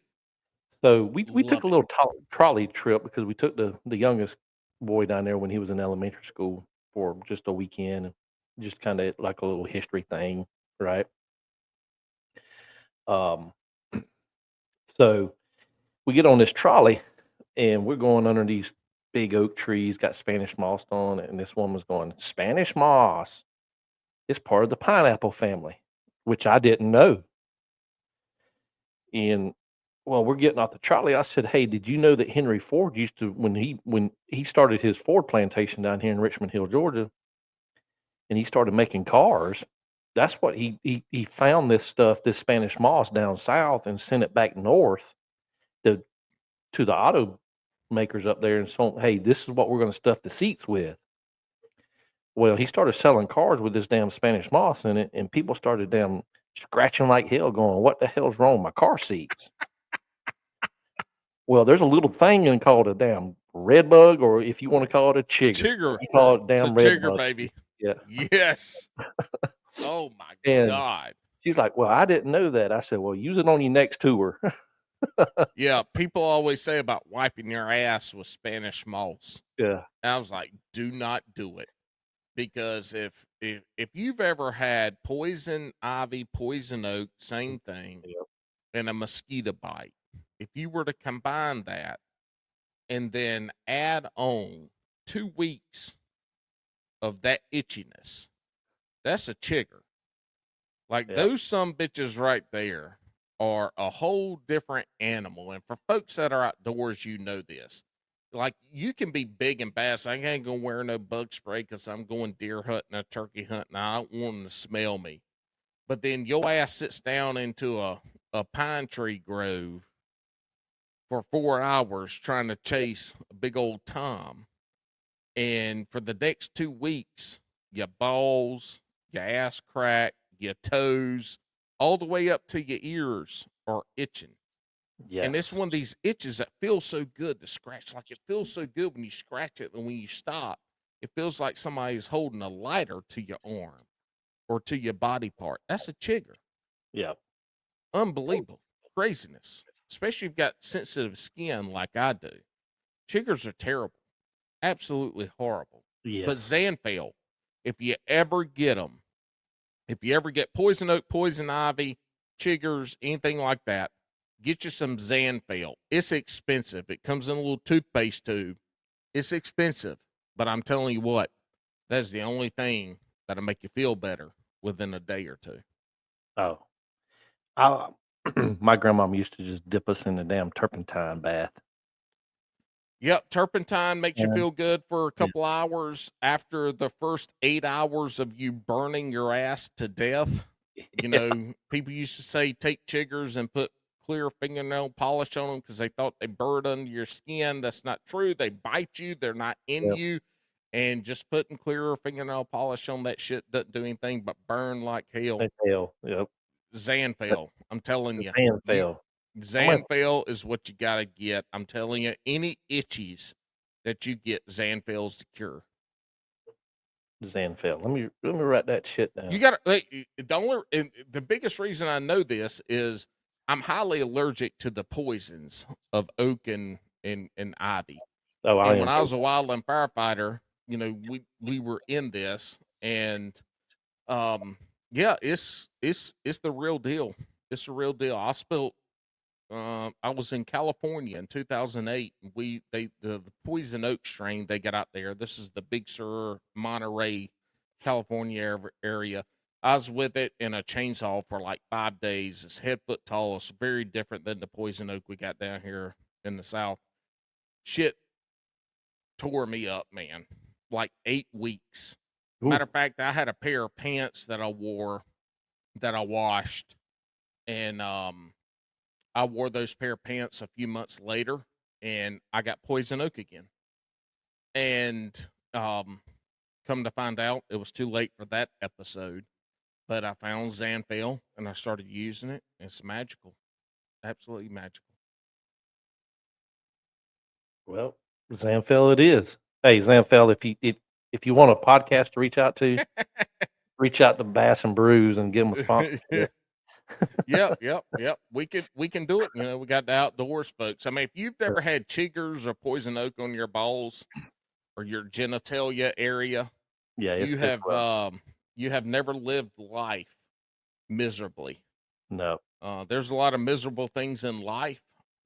So we took a little trolley trip because we took the youngest boy down there when he was in elementary school for just a weekend, just kind of like a little history thing, right? Um, so we get on this trolley and we're going under these big oak trees, got Spanish moss on it, and this woman's going, Spanish moss is part of the pineapple family, which I didn't know. And well, we're getting off the trolley. I said, "Hey, did you know that Henry Ford used to when he started his Ford plantation down here in Richmond Hill, Georgia, and he started making cars? That's what he found this stuff, this Spanish moss down south, and sent it back north to the automakers up there and so, hey, this is what we're going to stuff the seats with." Well, he started selling cars with this damn Spanish moss in it, and people started damn scratching like hell, going, "What the hell's wrong with my car seats?" Well, there's a little thing called a damn red bug, or if you want to call it a chigger. Chigger. You call it damn It's a red chigger, bug. baby. Yeah. Yes. Oh my And God. she's like, "Well, I didn't know that." I said, "Well, use it on your next tour." Yeah, people always say about wiping your ass with Spanish moss. Yeah. And I was like, do not do it. Because if you've ever had poison ivy, poison oak, same thing, Yep. and a mosquito bite, if you were to combine that and then add on 2 weeks of that itchiness, that's a chigger. Like Yep. those some bitches right there are a whole different animal. And for folks that are outdoors, you know this. Like you can be big and fast. I ain't gonna wear no bug spray because I'm going deer hunting or turkey hunting. I don't want them to smell me. But then your ass sits down into a pine tree grove for 4 hours trying to chase a big old tom. And for the next 2 weeks, your balls, your ass crack, your toes, all the way up to your ears are itching. Yes. And it's one of these itches that feels so good to scratch. Like it feels so good when you scratch it, and when you stop, it feels like somebody's holding a lighter to your arm or to your body part. That's a chigger. Yeah. Unbelievable. Craziness. Especially if you've got sensitive skin like I do. Chiggers are terrible. Absolutely horrible. Yes. But Xanthil, if you ever get them, if you ever get poison oak, poison ivy, chiggers, anything like that, get you some Xanthil. It's expensive. It comes in a little toothpaste tube. It's expensive, but I'm telling you what, that's the only thing that'll make you feel better within a day or two. Oh, I, my grandmom used to just dip us in the damn turpentine bath. Yep, turpentine makes you Yeah. feel good for a couple hours. After the first 8 hours of you burning your ass to death, you know, people used to say take chiggers and put clear fingernail polish on them because they thought they burrowed under your skin. That's not true. They bite you. They're not in Yep. you. And just putting clear fingernail polish on that shit doesn't do anything but burn like hell. They fail. Yep. Xanthil, I'm telling you. And fail. Xanthil is what you got to get. I'm telling you, any itchies that you get, Xanthil's the cure. Xanthil. Let me write that shit down. You got to, the biggest reason I know this is I'm highly allergic to the poisons of oak and ivy. Oh, And when I was a wildland firefighter, you know, we were in this, and yeah, it's the real deal. It's the real deal. I was in California in 2008. The poison oak strain they got out there. This is the Big Sur, Monterey, California area. I was with it in a chainsaw for like 5 days. It's head foot tall. It's very different than the poison oak we got down here in the South. Shit tore me up, man. Like 8 weeks. Ooh. Matter of fact, I had a pair of pants that I wore that I washed, and I wore those pair of pants a few months later, and I got poison oak again. And come to find out, it was too late for that episode. But I found Xanthil, and I started using it. It's magical. Absolutely magical. Well, Xanthil it is. Hey, Xanthil, if you want a podcast to reach out to, reach out to Bass and Brews and give them a sponsor. Yep. We can do it. You know, we got the outdoors folks. I mean, if you've never had chiggers or poison oak on your balls, or your genitalia area, Yeah, it's rough. You have never lived life miserably. No. There's a lot of miserable things in life,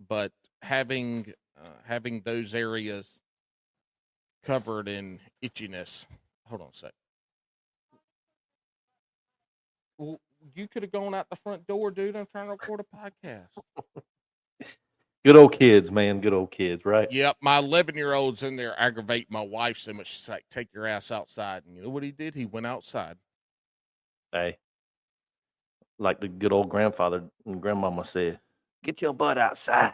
but having those areas covered in itchiness. Hold on a sec. Well, you could have gone out the front door, dude. I'm trying to record a podcast. Good old kids, man. Good old kids, right? Yep, my 11-year-old's in there aggravating my wife so much. She's like, "Take your ass outside." And you know what he did? He went outside. Hey, like the good old grandfather and grandmama said, "Get your butt outside.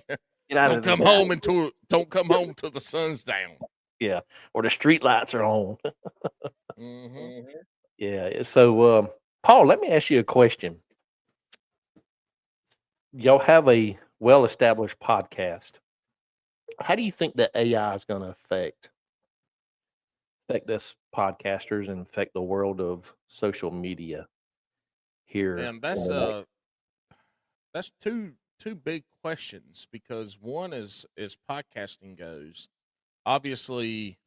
Get out Don't of come home until the sun's down. Yeah, or the street lights are on." Mm-hmm. Yeah. So, Paul, let me ask you a question. Y'all have a well-established podcast. How do you think that AI is going to affect us podcasters and affect the world of social media here? And that's two big questions, because one is podcasting goes, obviously,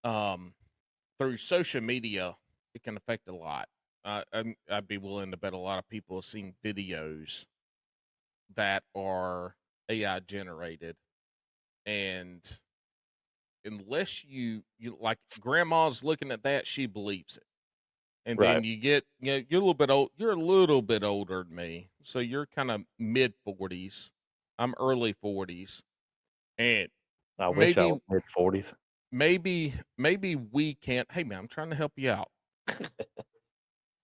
through social media it can affect a lot. I'd be willing to bet a lot of people have seen videos that are AI generated, and unless you like, grandma's looking at that, she believes it. And Right. then you get, you're a little bit old. You're a little bit older than me, so you're kind of mid 40s. I'm early 40s, and I wish I maybe was mid-40s. maybe we can't. Hey man, I'm trying to help you out.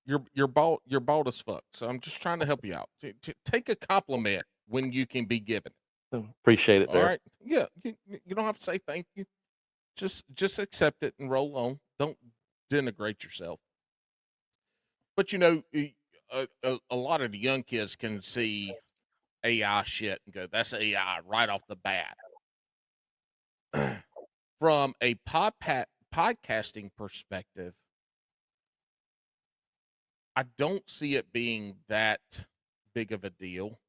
You're bald as fuck, so I'm just trying to help you out. Take a compliment when you can be given. Appreciate it All there. right, yeah, you don't have to say thank you. Just accept it and roll on. Don't denigrate yourself. But a lot of the young kids can see AI shit and go, "That's AI," right off the bat. From a podcasting perspective, I don't see it being that big of a deal,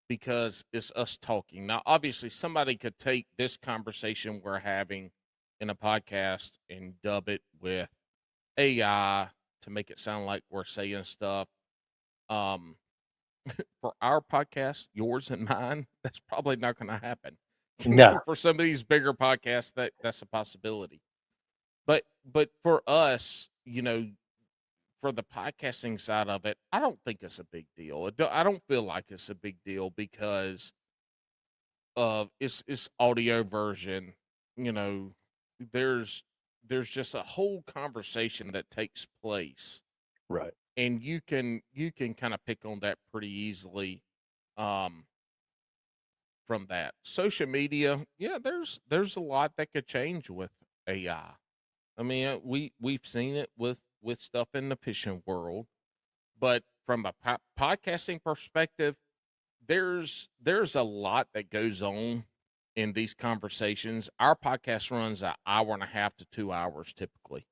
because it's us talking. Now, obviously, somebody could take this conversation we're having in a podcast and dub it with AI to make it sound like we're saying stuff. For our podcast, yours and mine, that's probably not going to happen. No. For some of these bigger podcasts, that's a possibility. But for us, for the podcasting side of it, I don't think it's a big deal. I don't feel like it's a big deal, because of it's audio version. There's just a whole conversation that takes place, Right. and you can kind of pick on that pretty easily. From that social media, yeah, there's a lot that could change with AI. I mean, we've seen it with stuff in the fishing world, but from a podcasting perspective, there's a lot that goes on in these conversations. Our podcast runs an hour and a half to 2 hours typically.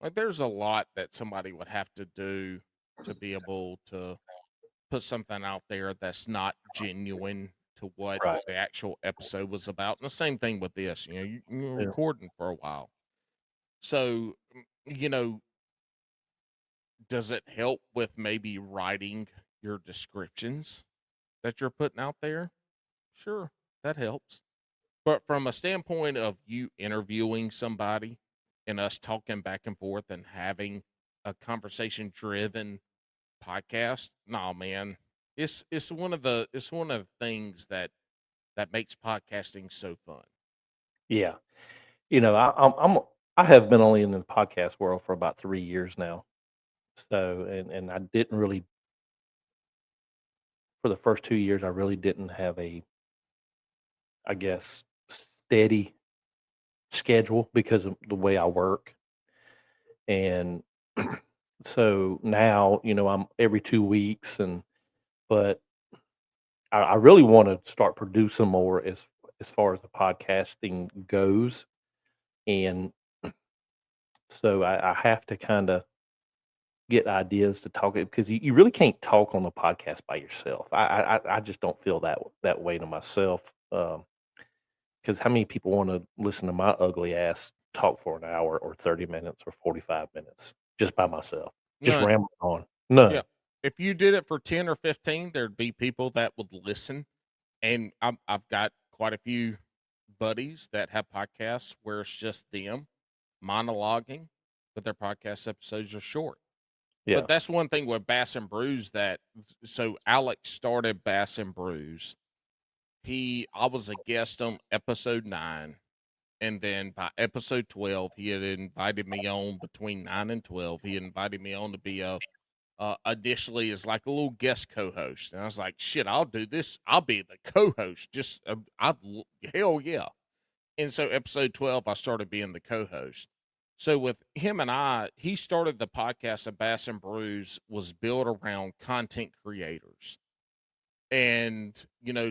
Like, there's a lot that somebody would have to do to be able to put something out there that's not genuine to what Right. the actual episode was about. And the same thing with this. You're Yeah. recording for a while, so does it help with maybe writing your descriptions that you're putting out there? Sure, that helps. But from a standpoint of you interviewing somebody and us talking back and forth and having a conversation driven podcast, no, man, it's one of the things that makes podcasting so fun. Yeah. I have been only in the podcast world for about 3 years now. So, and I didn't really, for the first 2 years, I really didn't have a, I guess, steady schedule because of the way I work. And so now, I'm every 2 weeks, but I really want to start producing more as far as the podcasting goes. And so I have to kind of get ideas to talk it, because you really can't talk on the podcast by yourself. I just don't feel that way to myself. Because how many people want to listen to my ugly ass talk for an hour or 30 minutes or 45 minutes just by myself, just None. rambling on? None. Yeah. If you did it for 10 or 15, there'd be people that would listen. And I've got quite a few buddies that have podcasts where it's just them monologuing, but their podcast episodes are short. Yeah. But that's one thing with Bass and Brews so Alex started Bass and Brews. I was a guest on episode 9. And then by episode 12, he had invited me on between 9 and 12. He invited me on to be initially as like a little guest co-host. And I was like, shit, I'll do this. I'll be the co-host. Hell yeah. And so episode 12, I started being the co-host. So with him and he started the podcast of Bass and Brews was built around content creators. And,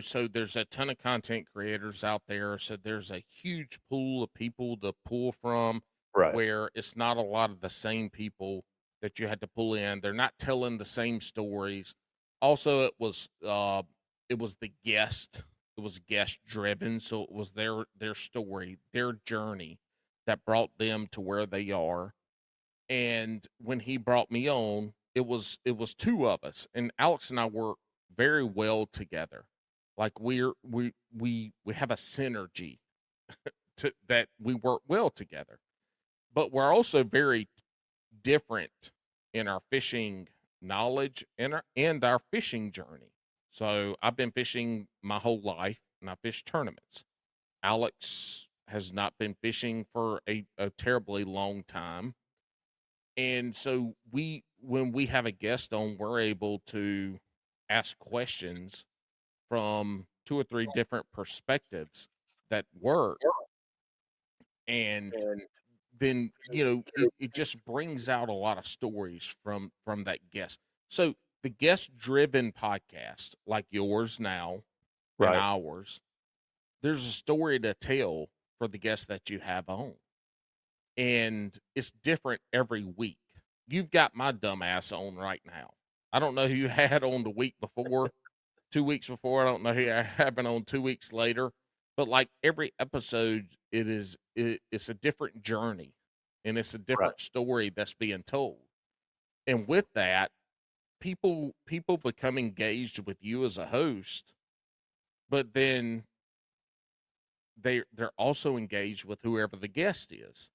so there's a ton of content creators out there. So there's a huge pool of people to pull from Right. where it's not a lot of the same people that you had to pull in. They're not telling the same stories. Also, it was the guest. It was guest driven. So it was their story, their journey that brought them to where they are. And when he brought me on, it was 2 of us, and Alex and I work very well together. Like we have a synergy that we work well together, but we're also very different in our fishing knowledge and our fishing journey. So I've been fishing my whole life, and I fish tournaments. Alex has not been fishing for a terribly long time. And so when we have a guest on, we're able to ask questions from 2 or 3 different perspectives that work. And then, it just brings out a lot of stories from that guest. So the guest driven podcast like yours now Right. and ours, there's a story to tell for the guests that you have on. And it's different every week. You've got my dumb ass on right now. I don't know who you had on the week before, 2 weeks before. I don't know who I have on 2 weeks later. But like every episode, it's a different journey, and it's a different story that's being told. And with that, people become engaged with you as a host, but then they're also engaged with whoever the guest is.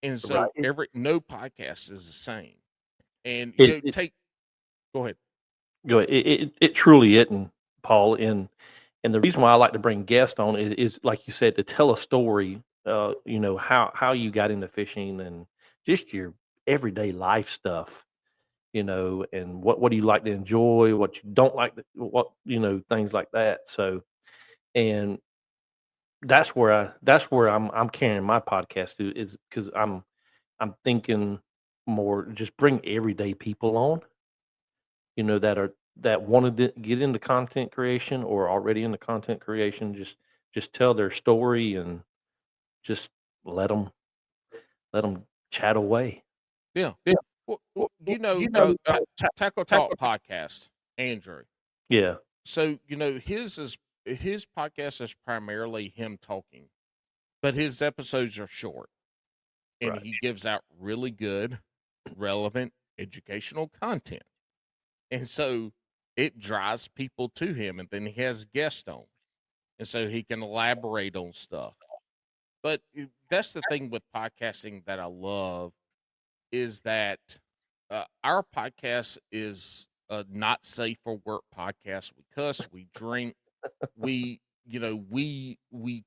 And so no podcast is the same. And go ahead. Go ahead. It truly isn't, Paul. And the reason why I like to bring guests on is like you said, to tell a story. How you got into fishing and just your everyday life stuff. And what do you like to enjoy? What you don't like? Things like that. So, and that's where I'm carrying my podcast to, is because I'm thinking more just bring everyday people on, that wanted to get into content creation or already into content creation, just tell their story and just let them chat away. Yeah. Well, Tackle Talk podcast, Andrew. Yeah. So, his podcast is primarily him talking, but his episodes are short, and he gives out really good, relevant, educational content. And so it drives people to him, and then he has guests on, and so he can elaborate on stuff. But that's the thing with podcasting that I love, is that our podcast is not safe for work podcast. We cuss, we drink, we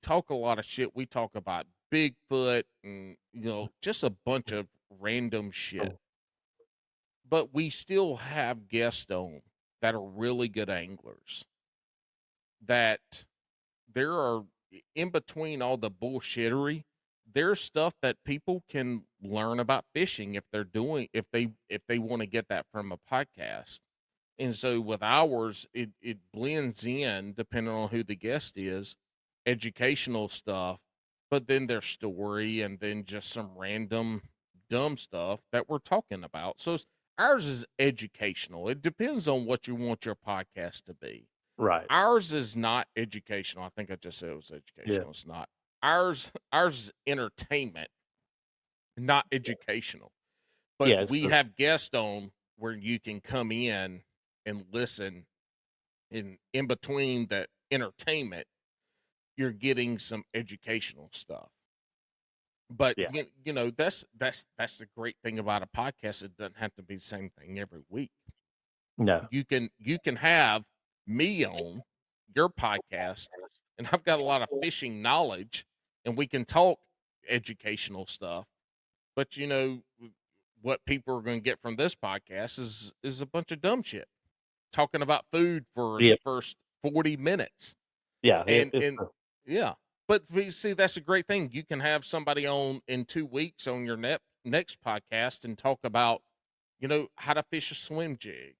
talk a lot of shit. We talk about Bigfoot and just a bunch of random shit. But we still have guests on that are really good anglers. That there are, in between all the bullshittery, there's stuff that people can learn about fishing if they want to get that from a podcast. And so with ours, it blends in, depending on who the guest is, educational stuff, but then their story, and then just some random dumb stuff that we're talking about. So ours is educational. It depends on what you want your podcast to be. Right. Ours is not educational. I think I just said it was educational. It's not. Ours is entertainment, not educational. But Yeah. we have guests on where you can come in and listen. In between the entertainment, you're getting some educational stuff. But Yeah. you know, that's the great thing about a podcast. It doesn't have to be the same thing every week. No. You can have me on your podcast, and I've got a lot of fishing knowledge, and we can talk educational stuff. But you know what people are going to get from this podcast is a bunch of dumb shit talking about food for Yeah. the first 40 minutes. Yeah. And yeah, but we see that's a great thing. You can have somebody on in 2 weeks on your next podcast and talk about, you know, how to fish a swim jig,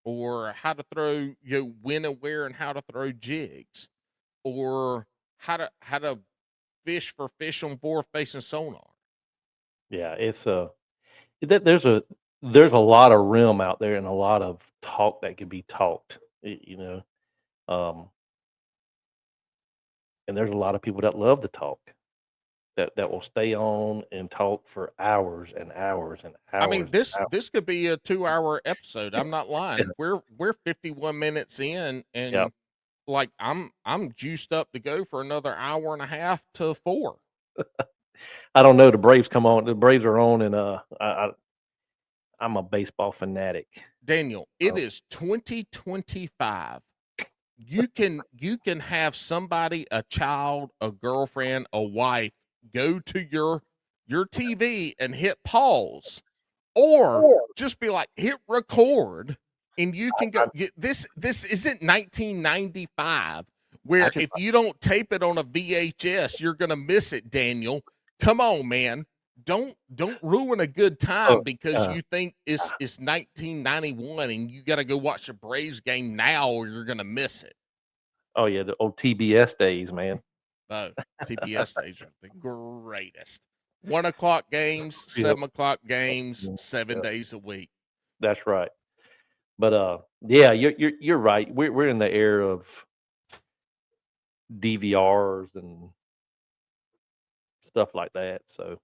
or how to throw, you know, when and where and how to throw jigs, or how to fish for fish on forward facing sonar. Yeah. It's there's a lot of realm out there and a lot of talk that can be talked. You know, and there's a lot of people that love to talk. That will stay on and talk for hours and hours and hours. I mean, and this hours. this could be a 2-hour episode. I'm not Yeah. lying. We're 51 minutes in, and Yep. like I'm juiced up to go for another hour and a half to 4. I don't know. The Braves come on. The Braves are on, and I'm a baseball fanatic. Daniel, it Oh. is 2025. You can have somebody, a child, a girlfriend, a wife, go to your TV and hit pause, or just be like, hit record, and you can go. This isn't 1995, where if you don't tape it on a VHS, you're gonna miss it. Daniel, come on, man. Don't ruin a good time because you think it's 1991 and you got to go watch a Braves game now, or you're gonna miss it. Oh yeah, the old TBS days, man. Oh, TBS days are the greatest. 1 o'clock games, Yep. 7 o'clock games, Yep. 7 days a week. That's right. But yeah, you're right. We're in the era of DVRs and stuff like that. So,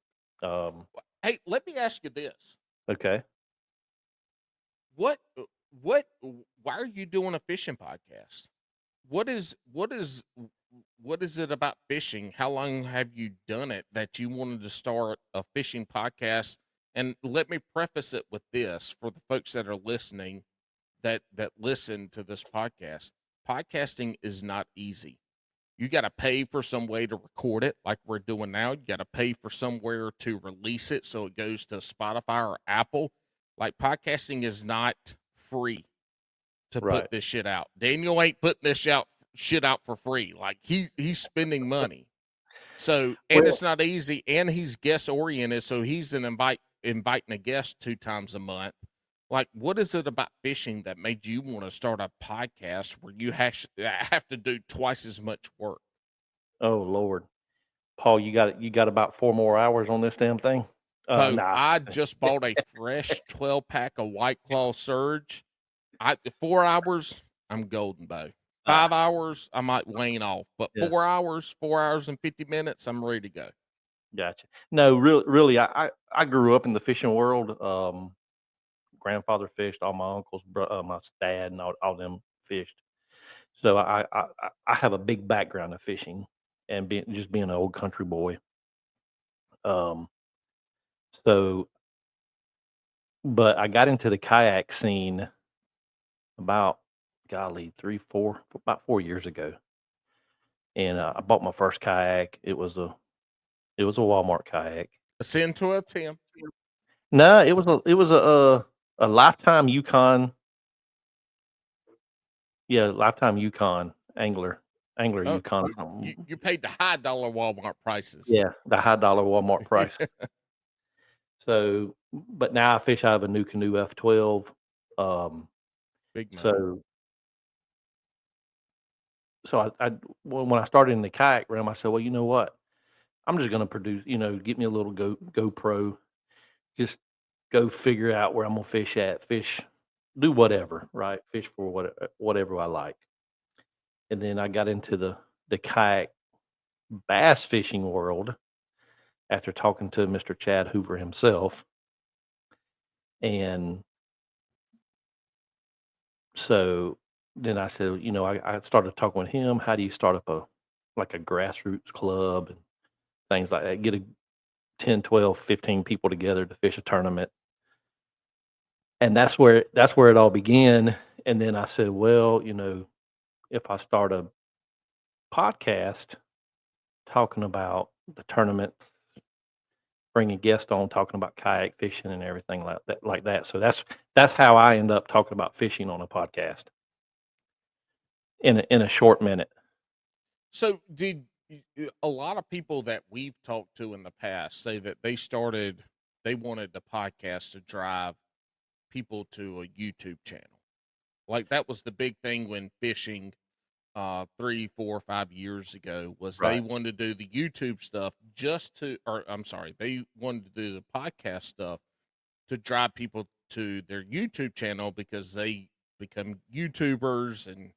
Hey, let me ask you this: okay. what why are you doing a fishing podcast? What is it about fishing? How long have you done it that you wanted to start a fishing podcast? And let me preface it with this for the folks that are listening, that listen to this podcast. Podcasting is not easy. You got to pay for some way to record it like we're doing now. You got to pay for somewhere to release it so it goes to Spotify or Apple. Like, podcasting is not free to put this shit out. Daniel ain't putting this shit out for free. Like, he's spending money. So, and it's not easy, and he's guest oriented, so he's inviting a guest 2 times a month. Like, what is it about fishing that made you want to start a podcast where you have to do twice as much work? Oh Lord, Paul, you got about 4 more hours on this damn thing. Bo, Nah. I just bought a fresh 12-pack of White Claw Surge. 4 hours, I'm golden, Bo. 5 hours, I might wane off, but 4 hours and 50 minutes, I'm ready to go. Gotcha. No, really, I grew up in the fishing world. Grandfather fished, all my uncles, my dad, and all them fished. So I have a big background of fishing and being an old country boy. So, but I got into the kayak scene about, golly, about 4 years ago, and I bought my first kayak. It was a Walmart kayak. A 10 to a 10. No, it was a Lifetime Yukon. Yeah, Lifetime Yukon angler Yukon. Or something. You paid the high dollar Walmart prices. Yeah, the high dollar Walmart price. So, but now I fish out of a new canoe F12. Big money. So when I started in the kayak realm, I said, well, you know what? I'm just going to produce, get me a little GoPro, just go figure out where I'm going to fish at, do whatever, right? Fish for whatever I like. And then I got into the kayak bass fishing world after talking to Mr. Chad Hoover himself. And so then I said, I started talking with him. How do you start up a grassroots club and things like that? Get a 10, 12, 15 people together to fish a tournament. And that's where it all began. And then I said, well, if I start a podcast talking about the tournaments, bringing guests on, talking about kayak fishing and everything like that. So that's how I end up talking about fishing on a podcast in a short minute. So did a lot of people that we've talked to in the past say that they wanted the podcast to drive people to a YouTube channel? Like that was the big thing when fishing 3, 4, 5 years ago was Right. they wanted to do the YouTube stuff they wanted to do the podcast stuff to drive people to their YouTube channel because they become YouTubers and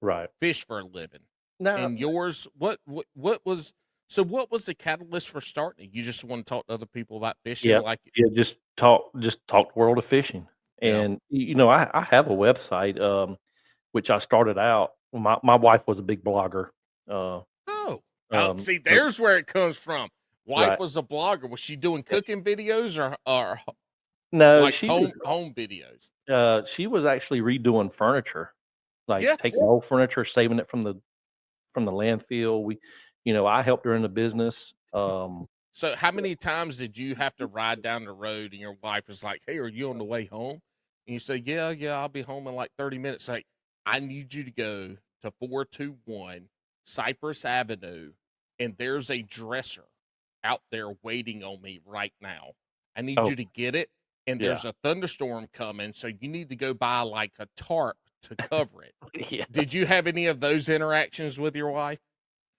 Right. fish for a living. Now, And yours, what was the catalyst for starting it? You just want to talk to other people about fishing, yeah, like yeah, just talk world of fishing. Yeah. And I have a website, which I started out. My wife was a big blogger. See, there's where it comes from. Wife Right. was a blogger. Was she doing cooking videos or No, like she home videos? she was actually redoing furniture, like Yes. taking old furniture, saving it from the landfill. I helped her in the business. So how many times did you have to ride down the road and your wife was like, "Hey, are you on the way home?" And you say, "Yeah, I'll be home in like 30 minutes." Like, I need you to go to 421 Cypress Avenue, and there's a dresser out there waiting on me right now. I need Oh. you to get it, and there's a thunderstorm coming, so you need to go buy like a tarp to cover it. Yeah. Did you have any of those interactions with your wife?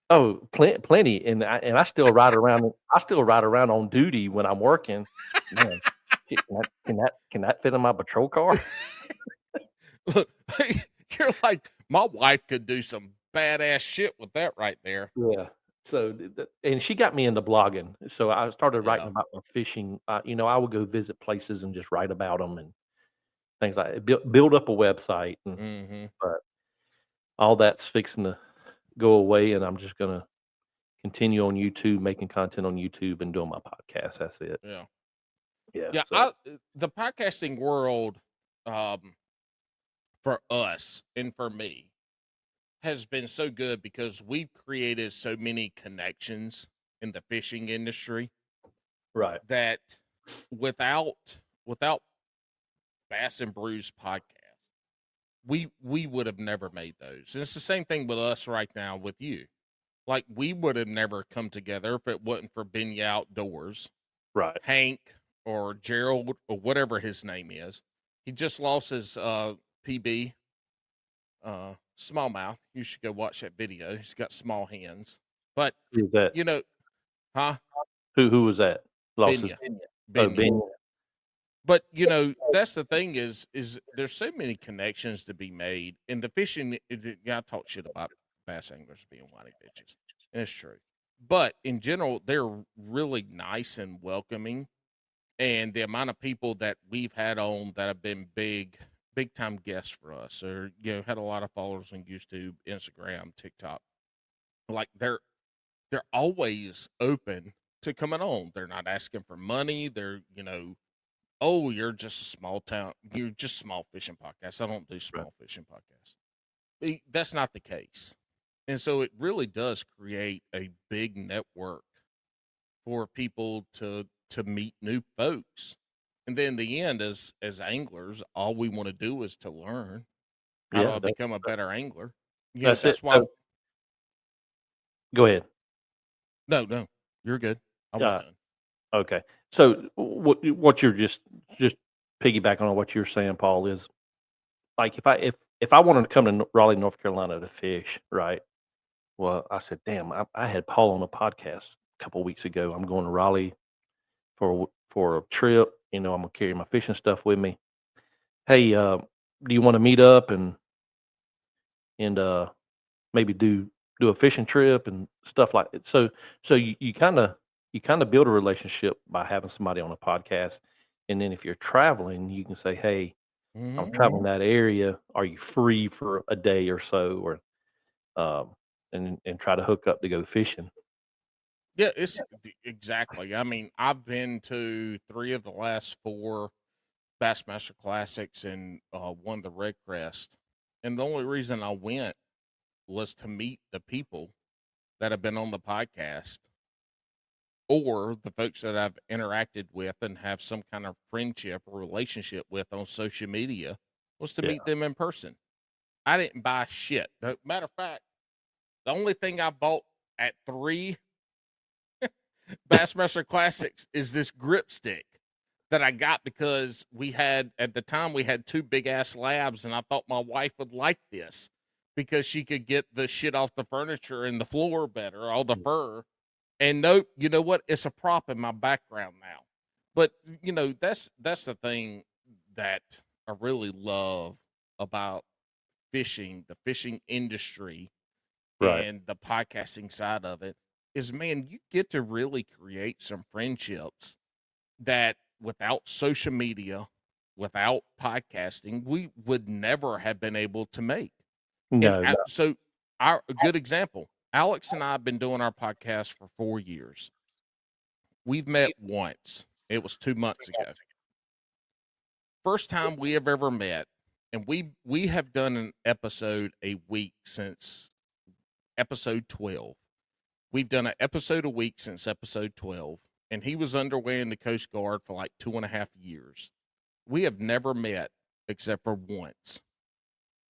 Oh, plenty, and I still ride around. I still ride around on duty when I'm working. Man, can that fit in my patrol car? Look, you're like, my wife could do some badass shit with that right there. Yeah. So, and she got me into blogging. So I started writing Yeah. about my fishing. I would go visit places and just write about them and things like that. Build up a website, and Mm-hmm. but all that's fixing to go away, and I'm just gonna continue on YouTube, making content on YouTube, and doing my podcast. That's it. Yeah. Yeah. Yeah. So, The podcasting world, for us and for me, has been so good because we've created so many connections in the fishing industry right. that without Bass and Brews Podcast, we would have never made those. And it's the same thing with us right now with you. Like, we would have never come together if it wasn't for Benya Outdoors, Right. Hank or Gerald or whatever his name is. He just lost his PB, smallmouth. You should go watch that video. He's got small hands. But, Who's that? Huh? Who was that? Lost Benya. his Benya. Benya. But that's the thing is there's so many connections to be made in the fishing. I talk shit about bass anglers being whiny bitches, and it's true. But in general, they're really nice and welcoming, and the amount of people that we've had on that have been big time guests for us, or had a lot of followers on YouTube, Instagram, TikTok, like they're always open to coming on. They're not asking for money. They're oh, you're just a small town. You're just small fishing podcast. I don't do small fishing podcasts. That's not the case. And so it really does create a big network for people to meet new folks. And then in the end, as anglers, all we want to do is to learn how to become a better angler. That's it. Why. Go ahead. No, you're good. I was done. Okay. So what you're just piggybacking on what you're saying, Paul, is like if I wanted to come to Raleigh, North Carolina to fish, right? Well, I said, damn, I had Paul on a podcast a couple of weeks ago. I'm going to Raleigh for a trip. I'm gonna carry my fishing stuff with me. Hey, do you want to meet up and maybe do a fishing trip and stuff like that. So you kind of build a relationship by having somebody on a podcast, and then if you're traveling, you can say, "Hey, I'm Mhm. traveling that area. Are you free for a day or so?" Or and try to hook up to go fishing. Yeah, exactly. I mean, I've been to 3 of the last 4 Bassmaster Classics and won the Red Crest. And the only reason I went was to meet the people that have been on the podcast or the folks that I've interacted with and have some kind of friendship or relationship with on social media, was to Yeah. meet them in person. I didn't buy shit. Matter of fact, the only thing I bought at 3 Bassmaster Classics is this grip stick that I got because at the time we had 2 big ass labs, and I thought my wife would like this because she could get the shit off the furniture and the floor better, all the fur. And nope, you know what? It's a prop in my background now. But that's the thing that I really love about fishing, the fishing industry, Right. and the podcasting side of it is, man, you get to really create some friendships that without social media, without podcasting, we would never have been able to make. And No. so, a good example, Alex and I have been doing our podcast for 4 years. We've met once. It was 2 months ago. First time we have ever met, and we have done an episode a week since episode 12. We've done an episode a week since episode 12, and he was underway in the Coast Guard for like 2.5 years. We have never met except for once.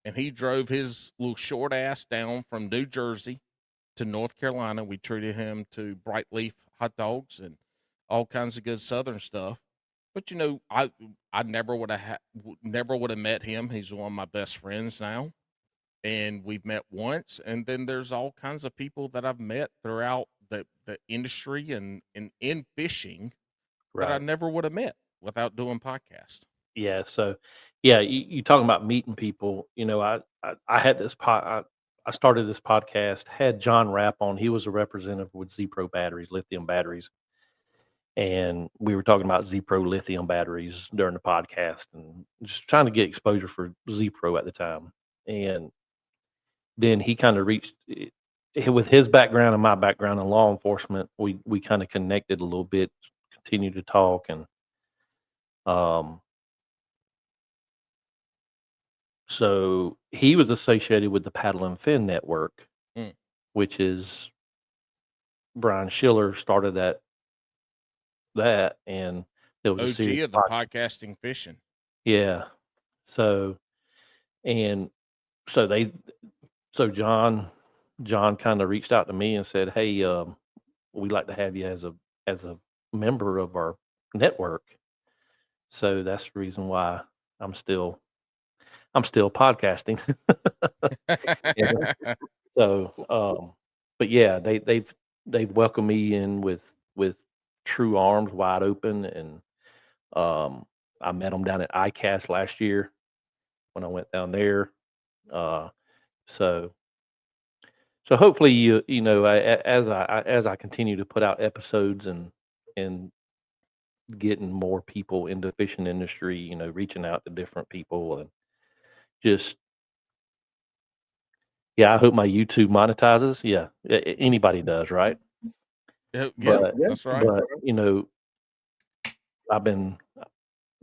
And he drove his little short ass down from New Jersey to North Carolina. We treated him to bright leaf hot dogs and all kinds of good Southern stuff. But I never would have met him. He's one of my best friends now, and we've met once. And then there's all kinds of people that I've met throughout the industry and in fishing that I Right. never would have met without doing podcasts. Yeah. So, yeah, you talking about meeting people. I had this I started this podcast. Had John Rapp on. He was a representative with Z Pro batteries, lithium batteries, and we were talking about Z Pro lithium batteries during the podcast, and just trying to get exposure for Z Pro at the time. And then he kind of reached with his background and my background in law enforcement. We kind of connected a little bit, continued to talk, and um, so he was associated with the Paddle and Fin Network, Mm. which is Brian Schiller started that, and there was a OG series. of the podcasting fishing. Yeah. So and so they so John kind of reached out to me and said, "Hey, we'd like to have you as a member of our network." So that's the reason why I'm still podcasting. And so, but yeah, they've welcomed me in with true arms wide open, and I met them down at ICAST last year when I went down there. Uh, so hopefully as I continue to put out episodes and getting more people into the fishing industry, reaching out to different people, and just yeah, I hope my YouTube monetizes. Yeah, anybody does, right? Yeah, But that's right. but I've been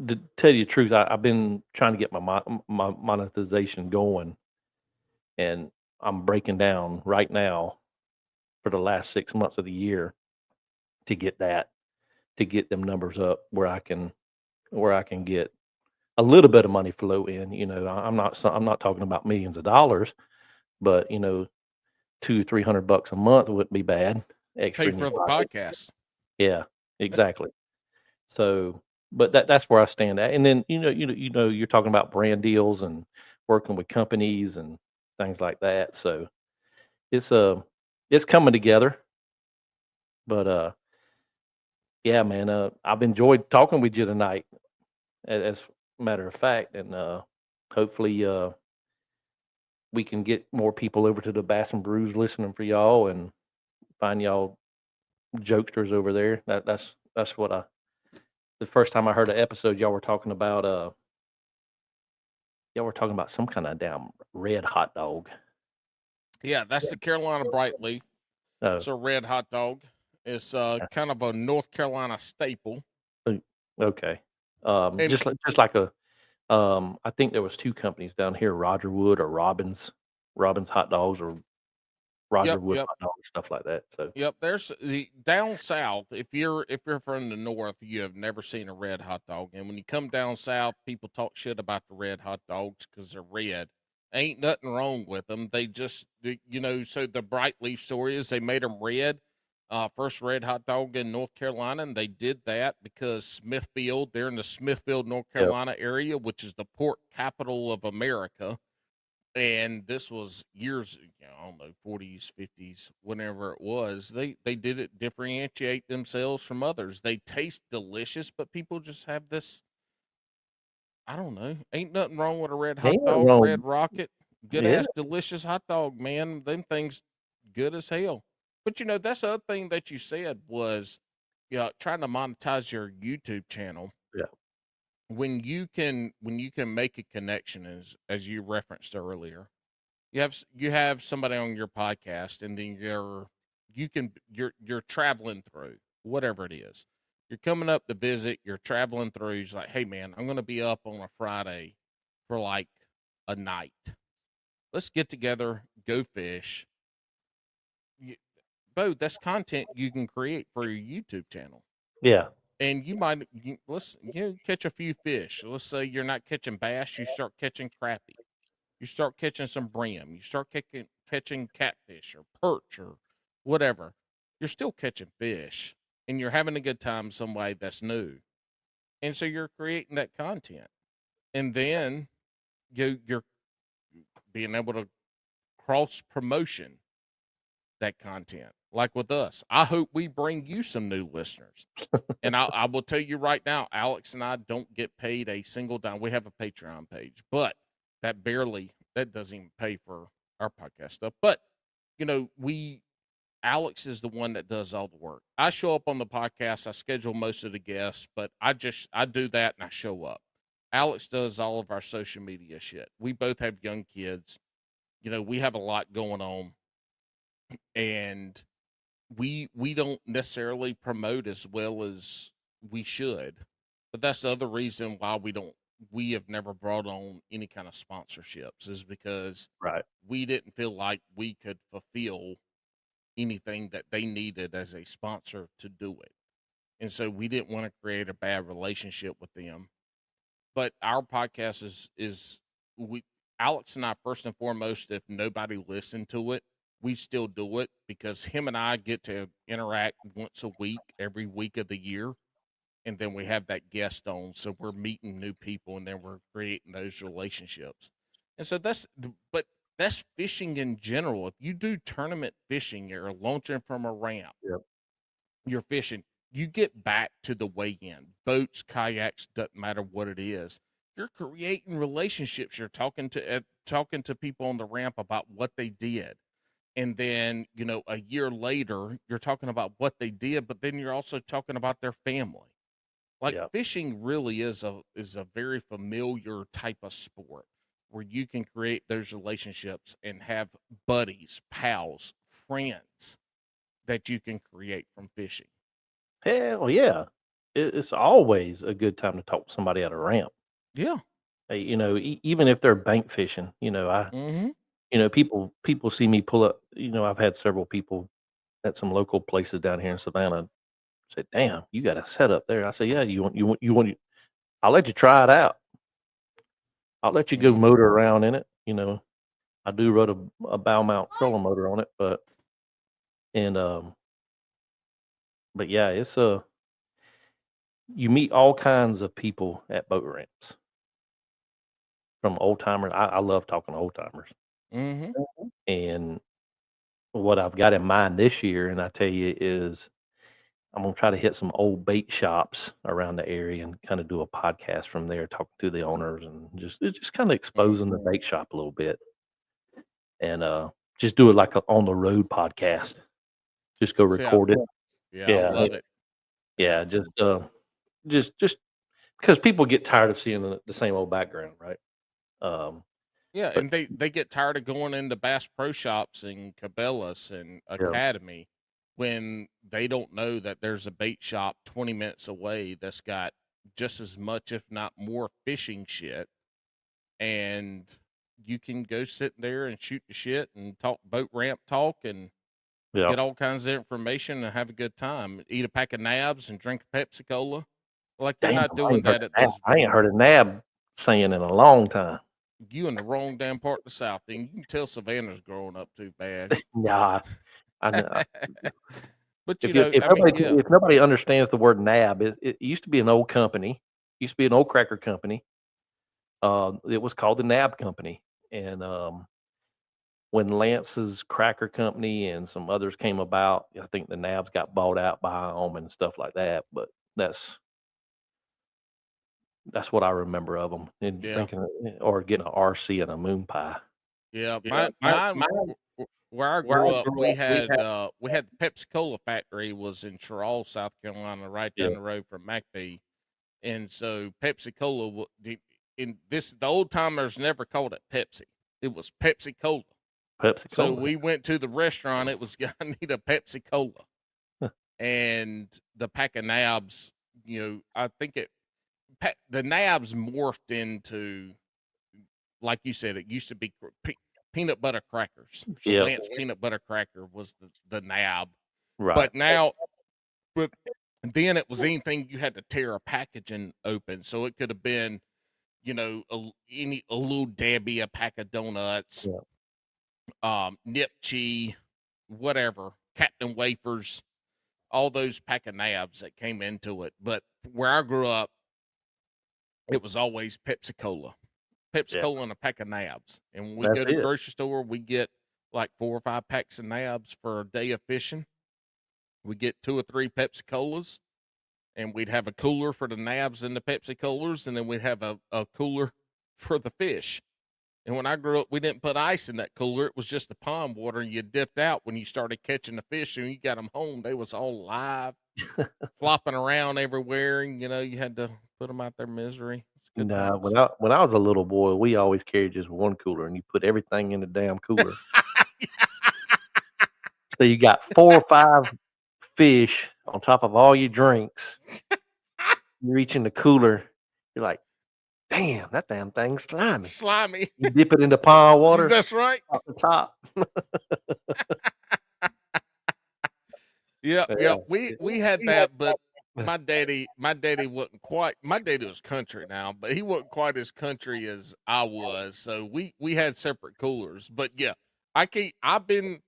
to tell you the truth, I've been trying to get my monetization going, and I'm breaking down right now for the last 6 months of the year to get them numbers up where I can get a little bit of money flow in. I'm not talking about millions of dollars, but $200-300 a month wouldn't be bad. Extra Pay in for your the pocket. podcast. Yeah, exactly. So, but that's where I stand at. And then you're talking about brand deals and working with companies and things like that. So it's coming together. But yeah, man, I've enjoyed talking with you tonight, as a matter of fact, and hopefully we can get more people over to the Bass and Brews listening for y'all and find y'all jokesters over there. That's what the first time I heard an episode, y'all were talking about some kind of damn red hot dog. Yeah, that's the Carolina Brightleaf. Oh, It's a red hot dog. It's kind of a North Carolina staple. okay. And Just like a I think there was 2 companies down here, Roger Wood or Robbins hot dogs or Roger Wood yep. hot dogs, stuff like that. So Yep, there's the down south. If you're from the north, you have never seen a red hot dog. And when you come down south, people talk shit about the red hot dogs because they're red. Ain't nothing wrong with them. They just, so the Brightleaf story is they made them red. First red hot dog in North Carolina, and they did that because Smithfield, they're in the Smithfield, North Carolina area, which is the pork capital of America. And this was years, I don't know, 40s, 50s, whenever it was. They did it differentiate themselves from others. They taste delicious, but people just have this. I don't know. Ain't nothing wrong with a red hot dog, red rocket, good ass delicious hot dog, man. Them things good as hell. But that's the other thing that you said was, trying to monetize your YouTube channel. Yeah. When you can make a connection, as you referenced earlier, you have somebody on your podcast, and then you're traveling through whatever it is. You're coming up to visit. You're traveling through. He's like, hey man, I'm going to be up on a Friday for like a night. Let's get together, go fish. Bo, that's content you can create for your YouTube channel. Yeah. And you might catch a few fish. Let's say you're not catching bass, you start catching crappie. You start catching some brim. You start catching catfish or perch or whatever. You're still catching fish, and you're having a good time some way that's new. And so you're creating that content. And then you're being able to cross promotion that content. Like with us, I hope we bring you some new listeners. And I will tell you right now, Alex and I don't get paid a single dime. We have a Patreon page, but that doesn't even pay for our podcast stuff. But, Alex is the one that does all the work. I show up on the podcast. I schedule most of the guests, but I do that and I show up. Alex does all of our social media shit. We both have young kids. We have a lot going on, and we don't necessarily promote as well as we should. But that's the other reason why we have never brought on any kind of sponsorships, is because we didn't feel like we could fulfill anything that they needed as a sponsor to do it. And so we didn't want to create a bad relationship with them. But our podcast is Alex and I, first and foremost, if nobody listened to it, we still do it because him and I get to interact once a week, every week of the year. And then we have that guest on. So we're meeting new people, and then we're creating those relationships. And so that's fishing in general. If you do tournament fishing, you're launching from a ramp, you're fishing, you get back to the weigh-in. Boats, kayaks, doesn't matter what it is. You're creating relationships. You're talking to people on the ramp about what they did. And then, a year later, you're talking about what they did, but then you're also talking about their family. Like fishing really is a very familiar type of sport where you can create those relationships and have buddies, pals, friends that you can create from fishing. Hell yeah. It's always a good time to talk to somebody at a ramp. Yeah. Hey, even if they're bank fishing, people see me pull up. I've had several people at some local places down here in Savannah say, "Damn, you got a setup there." I say, "Yeah, you want. I'll let you try it out. I'll let you go motor around in it. I do run a bow mount trolling motor on it, but yeah, it's you meet all kinds of people at boat ramps, from old timers. I love talking to old timers. And what I've got in mind this year, and I tell you, is I'm gonna try to hit some old bait shops around the area and kind of do a podcast from there, talking to the owners and just kind of exposing the bait shop a little bit. and just do it like a on the road podcast. Just go See, record it. I Yeah, love it. yeah, just because people get tired of seeing the same old background, right? Yeah, But and they get tired of going into Bass Pro Shops and Cabela's and yeah, Academy when they don't know that there's a bait shop 20 minutes away that's got just as much, if not more, fishing shit, and you can go sit there and shoot the shit and talk boat ramp talk and yeah. get all kinds of information and have a good time. Eat a pack of nabs and drink a Pepsi Cola. Like you're Damn, not doing that at those. I ain't heard a nab saying in a long time. You in the wrong damn part of the South. Then you can tell Savannah's growing up too bad. Nah, I know. But you If know, I mean, yeah, if nobody understands the word nab, it used to be an old company. Used to be an old cracker company. It was called the Nab Company, and when Lance's Cracker Company and some others came about, I think the Nabs got bought out by them and stuff like that. But that's what I remember of them. And yeah, thinking, or getting an RC and a moon pie. yeah. Yeah, Mine, where I grew up, we had the Pepsi Cola factory was in Charles, South Carolina, right yeah, down the road from McBee, and so Pepsi Cola. In this, the old timers never called it Pepsi. It was Pepsi Cola. Pepsi So Cola. we went to the restaurant. It was, I need a Pepsi Cola. And the pack of nabs, you know, I think the nabs morphed into, like you said, it used to be peanut butter crackers. The Yeah, Lance peanut butter cracker was the nab. right. But now, but then it was anything you had to tear a packaging open. So it could have been, you know, a little Debbie, a pack of donuts, Nip Chi, whatever, Captain Wafers, all those pack of nabs that came into it. But where I grew up, it was always Pepsi Cola and a pack of nabs. And when we That's go to the it. grocery store, we get like 4 or 5 packs of nabs for a day of fishing. We get 2 or 3 Pepsi Colas, and we'd have a cooler for the nabs and the Pepsi Colas, and then we'd have a cooler for the fish. And when I grew up, we didn't put ice in that cooler. It was just the pond water, and you dipped out when you started catching the fish, and you got them home. They was all live, flopping around everywhere, and, you know, you had to put them out their misery. It's good Nah, times. when I was a little boy, we always carried just one cooler, and you put everything in the damn cooler. So you got 4 or 5 fish on top of all your drinks. You reach in the cooler, you're like, damn, that damn thing's slimy. Slimy. You dip it into pond water That's right. off the top. Yeah. Yeah. We had that, but my daddy wasn't quite. My daddy was country now, but he wasn't quite as country as I was. So we had separate coolers. But yeah, I've been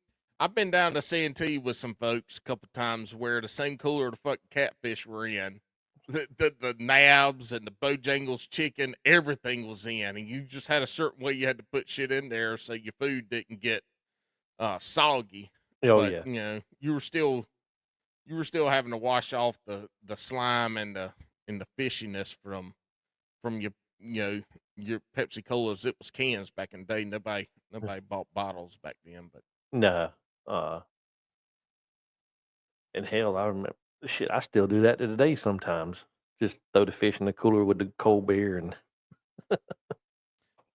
down to Santee with some folks a couple times where the same cooler the fucking catfish were in, the nabs and the Bojangles chicken, everything was in, and you just had a certain way you had to put shit in there so your food didn't get soggy. Oh But yeah. you know, you were still having to wash off the slime and the fishiness from your your Pepsi Colas. It was cans back in the day. Nobody bought bottles back then. But No. And hell, I remember shit. I still do that to today sometimes. Just throw the fish in the cooler with the cold beer and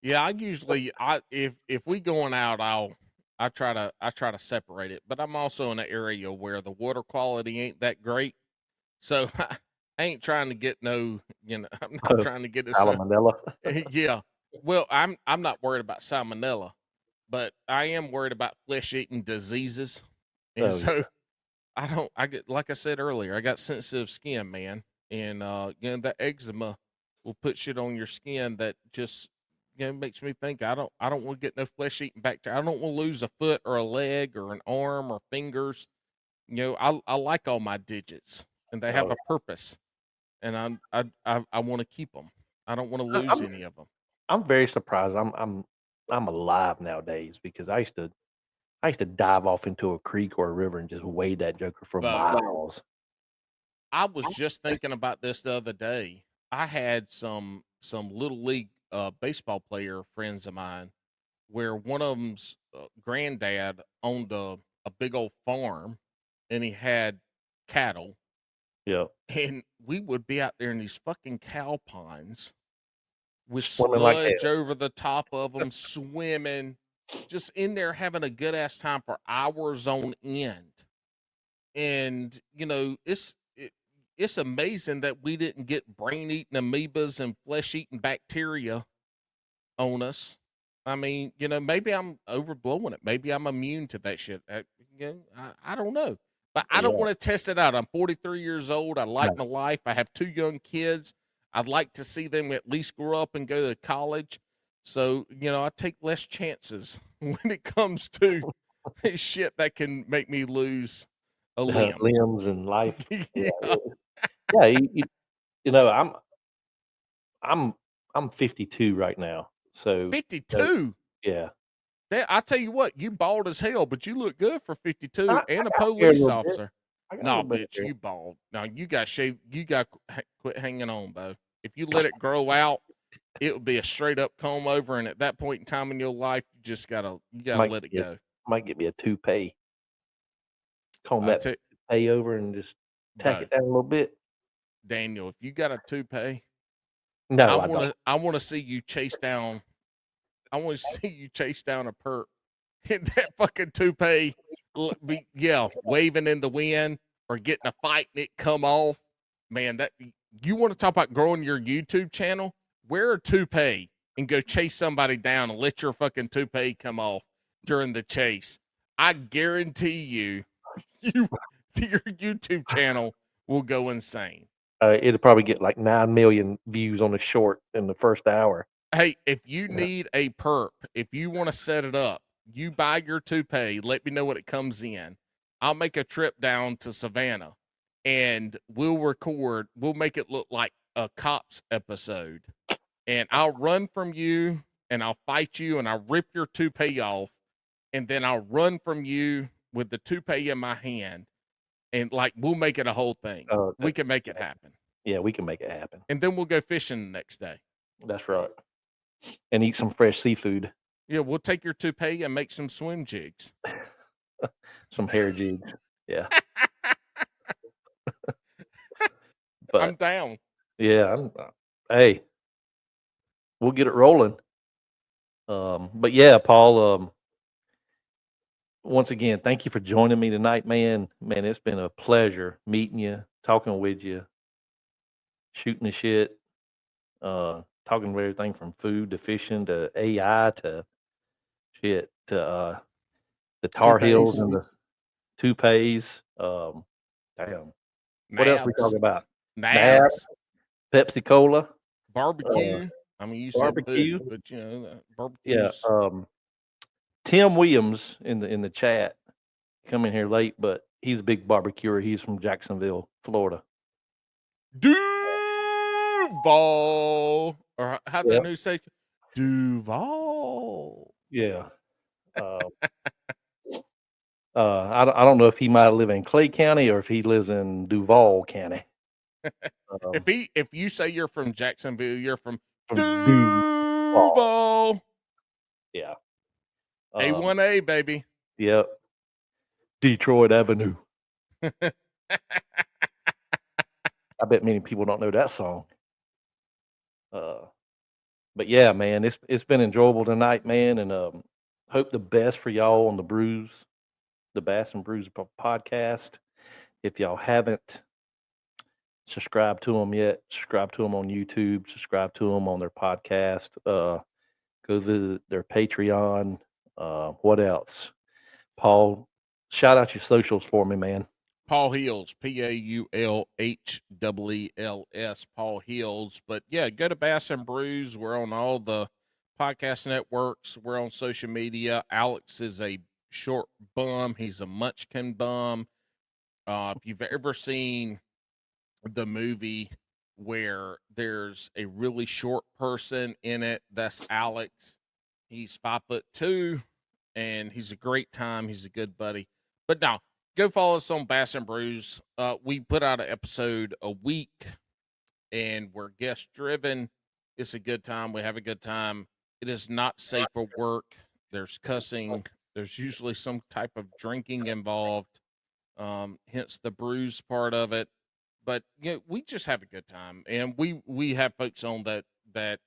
yeah, I usually if we going out, I try to separate it. But I'm also in an area where the water quality ain't that great, so I ain't trying to get no. You know, I'm not trying to get it. salmonella. Yeah. Well, I'm not worried about salmonella, but I am worried about flesh-eating diseases, and Oh, so I get, like I said earlier, I got sensitive skin, man, and you know, that eczema will put shit on your skin that just, you know, makes me think I don't want to get no flesh-eating bacteria. I don't want to lose a foot or a leg or an arm or fingers. You know, I like all my digits, and they have Oh, a purpose, and I want to keep them. I don't want to I- lose I'm any of them. I'm very surprised. I'm alive nowadays because I used to dive off into a creek or a river and just wade that joker for But miles. I was just thinking about this the other day. I had some little league baseball player friends of mine where one of them's granddad owned a big old farm, and he had cattle. Yeah. And we would be out there in these fucking cow ponds with Swimming like sludge hell. over the top of them, swimming, just in there having a good ass time for hours on end. And it's amazing that we didn't get brain eating amoebas and flesh eating bacteria on us. I mean, maybe I'm overblowing it. Maybe I'm immune to that shit. I don't know. But I don't Yeah. want to test it out. I'm 43 years old. I like Right. my life. I have 2 young kids. I'd like to see them at least grow up and go to college. So, I take less chances when it comes to shit that can make me lose a limb. Limbs and life. Yeah. Yeah. I'm 52 right now. So 52. yeah. I tell you what, you bald as hell, but you look good for 52 I and a got hair a police little bit. officer. I got a No, little bit of bitch, hair. you bald. No, you got shaved. You got quit hanging on, Bo. If you let it grow out, it would be a straight up comb over. And at that point in time in your life, you just gotta let it go. Might get me a toupee. Comb I that tell- toupee over and just tack Bo, it down a little bit. Daniel, if you got a toupee, No, I want to see you chase down. I want to see you chase down a perp. Hit that fucking toupee, waving in the wind or getting a fight and it come off. Man, that you want to talk about growing your YouTube channel? Wear a toupee and go chase somebody down and let your fucking toupee come off during the chase. I guarantee you, your YouTube channel will go insane. It'll probably get like 9 million views on the short in the first hour. Hey, if you need a perp, if you want to set it up, you buy your toupee, let me know when it comes in. I'll make a trip down to Savannah and we'll make it look like a cops episode. And I'll run from you and I'll fight you and I'll rip your toupee off. And then I'll run from you with the toupee in my hand. And we'll make it a whole thing. We can make it happen. Yeah, we can make it happen. And then we'll go fishing the next day. That's right. And eat some fresh seafood. Yeah, we'll take your toupee and make some swim jigs. Some hair jigs. Yeah. I'm down. Yeah. Hey, we'll get it rolling. But yeah, Paul, once again, thank you for joining me tonight, man. Man, it's been a pleasure meeting you, talking with you, shooting the shit, talking about everything from food to fishing to AI to shit to the Tar Heels and the toupees. Damn. What else we talking about? Nabs. Pepsi Cola. Barbecue. I mean, you said barbecue. food, but barbecue. Yeah. Tim Williams in the chat come in here late, but he's a big barbecuer. He's from Jacksonville, Florida. Duval, or how the news say Duval. Yeah. I don't know if he might live in Clay County or if he lives in Duval County. If you say you're from Jacksonville, you're from Duval. Duval. Yeah. A1A, baby. Yep. Detroit Avenue. I bet many people don't know that song. But yeah, man, it's been enjoyable tonight, man, and hope the best for y'all on the Bass and Brews podcast. If y'all haven't subscribed to them yet, subscribe to them on YouTube, subscribe to them on their podcast. Go visit their Patreon. What else? Paul, shout out your socials for me, man. Paul Heels, PaulHeels, Paul Heels. But yeah, go to Bass and Brews. We're on all the podcast networks. We're on social media. Alex is a short bum. He's a munchkin bum. If you've ever seen the movie where there's a really short person in it, that's Alex. He's 5'2", and he's a great time. He's a good buddy. But now, go follow us on Bass and Brews. We put out an episode a week, and we're guest driven. It's a good time. We have a good time. It is not safe for work. there's cussing, there's usually some type of drinking involved, hence the brews part of it. But we just have a good time, and we have folks on that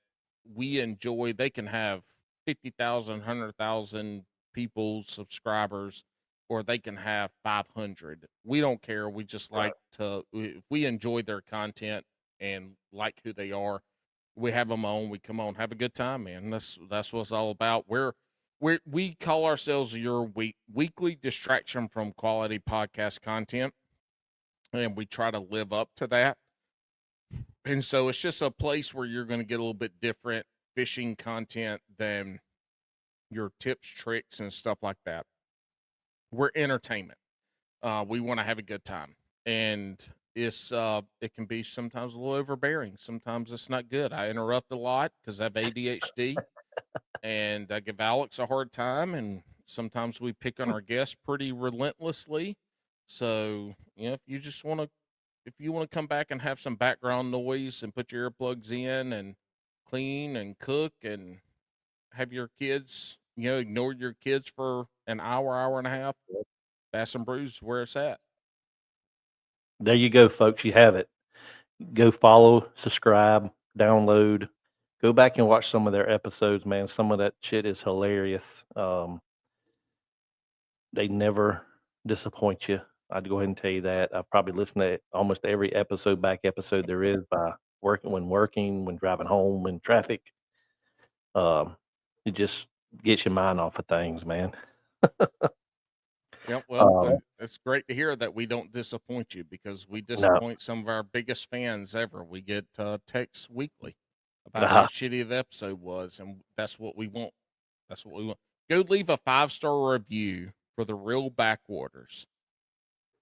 we enjoy. They can have 50,000, 100,000 people, subscribers, or they can have 500. We don't care. We just like if we enjoy their content and like who they are, we have them on. We come on, have a good time, man. That's what it's all about. We call ourselves your weekly distraction from quality podcast content, and we try to live up to that. And so it's just a place where you're going to get a little bit different fishing content than your tips, tricks, and stuff like that. We're entertainment. We want to have a good time, and it can be sometimes a little overbearing. Sometimes it's not good. I interrupt a lot because I have ADHD, and I give Alex a hard time, and sometimes we pick on our guests pretty relentlessly. So, if you want to come back and have some background noise and put your earplugs in and clean and cook and have your kids, ignore your kids for an hour and a half, Bass and Brews, where it's at. There you go, folks. You have it. Go follow, subscribe, download. Go back and watch some of their episodes, man. Some of that shit is hilarious. They never disappoint you. I'd go ahead and tell you that. I've probably listened to almost every back episode there is by working, when driving home, when traffic. It just gets your mind off of things, man. Yeah, well, it's great to hear that we don't disappoint you, because we disappoint some of our biggest fans ever. We get texts weekly about how shitty the episode was, and that's what we want. That's what we want. Go leave a 5-star review for the Reel Backwaters.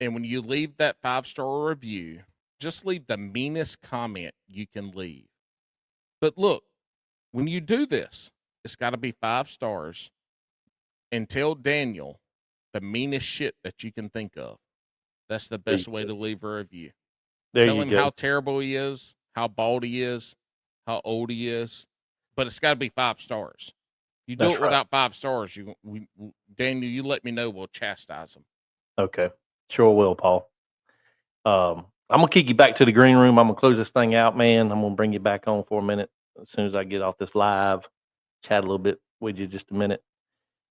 And when you leave that 5-star review, just leave the meanest comment you can leave. But look, when you do this, it's got to be 5 stars, and tell Daniel the meanest shit that you can think of. That's the best way to leave a review. Tell him how terrible he is, how bald he is, how old he is, but it's got to be 5 stars. You do it without 5 stars, Daniel, you let me know, we'll chastise him. Okay. Sure will, Paul. I'm going to kick you back to the green room. I'm going to close this thing out, man. I'm going to bring you back on for a minute as soon as I get off this live. Chat a little bit with you just a minute.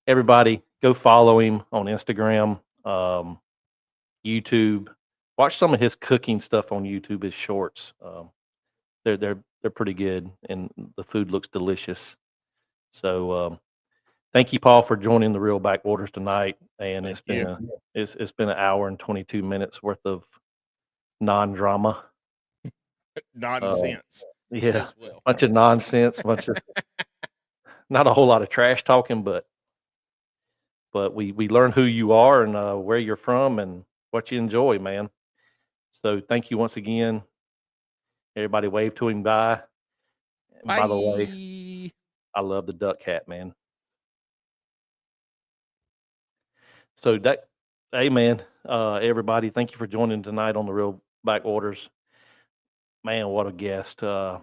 Everybody, go follow him on Instagram, YouTube. Watch some of his cooking stuff on YouTube, his shorts. They're pretty good, and the food looks delicious. So thank you, Paul, for joining the Reel Backwaters tonight. And it's been an hour and 22 minutes worth of non-drama, nonsense. Yeah, bunch of nonsense, not a whole lot of trash talking, but we learn who you are and where you're from and what you enjoy, man. So thank you once again. Everybody wave to him. Bye. Bye. By the way, I love the duck hat, man. So hey man, everybody, thank you for joining tonight on the Reel Backwaters. Man, what a guest. That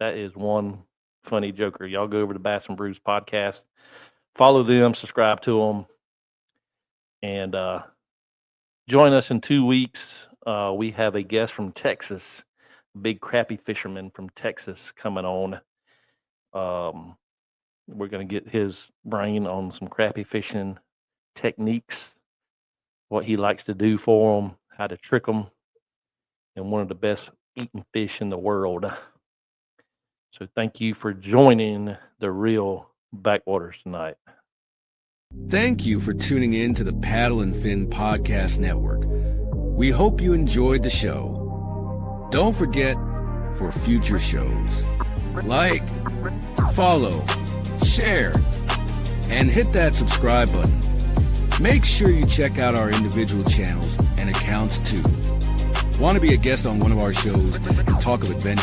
is one funny joker. Y'all go over to Bass and Brews Podcast. Follow them, subscribe to them, and join us in 2 weeks. We have a guest from Texas, a big crappie fisherman from Texas coming on. We're going to get his brain on some crappie fishing techniques, what he likes to do for them, how to trick them, and one of the best eating fish in the world. So thank you for joining the Reel Backwaters tonight. Thank you for tuning in to the Paddle and Fin Podcast Network. We hope you enjoyed the show. Don't forget, for future shows, like, follow, share, and hit that subscribe button. Make sure you check out our individual channels and accounts too. Want to be a guest on one of our shows and talk of adventure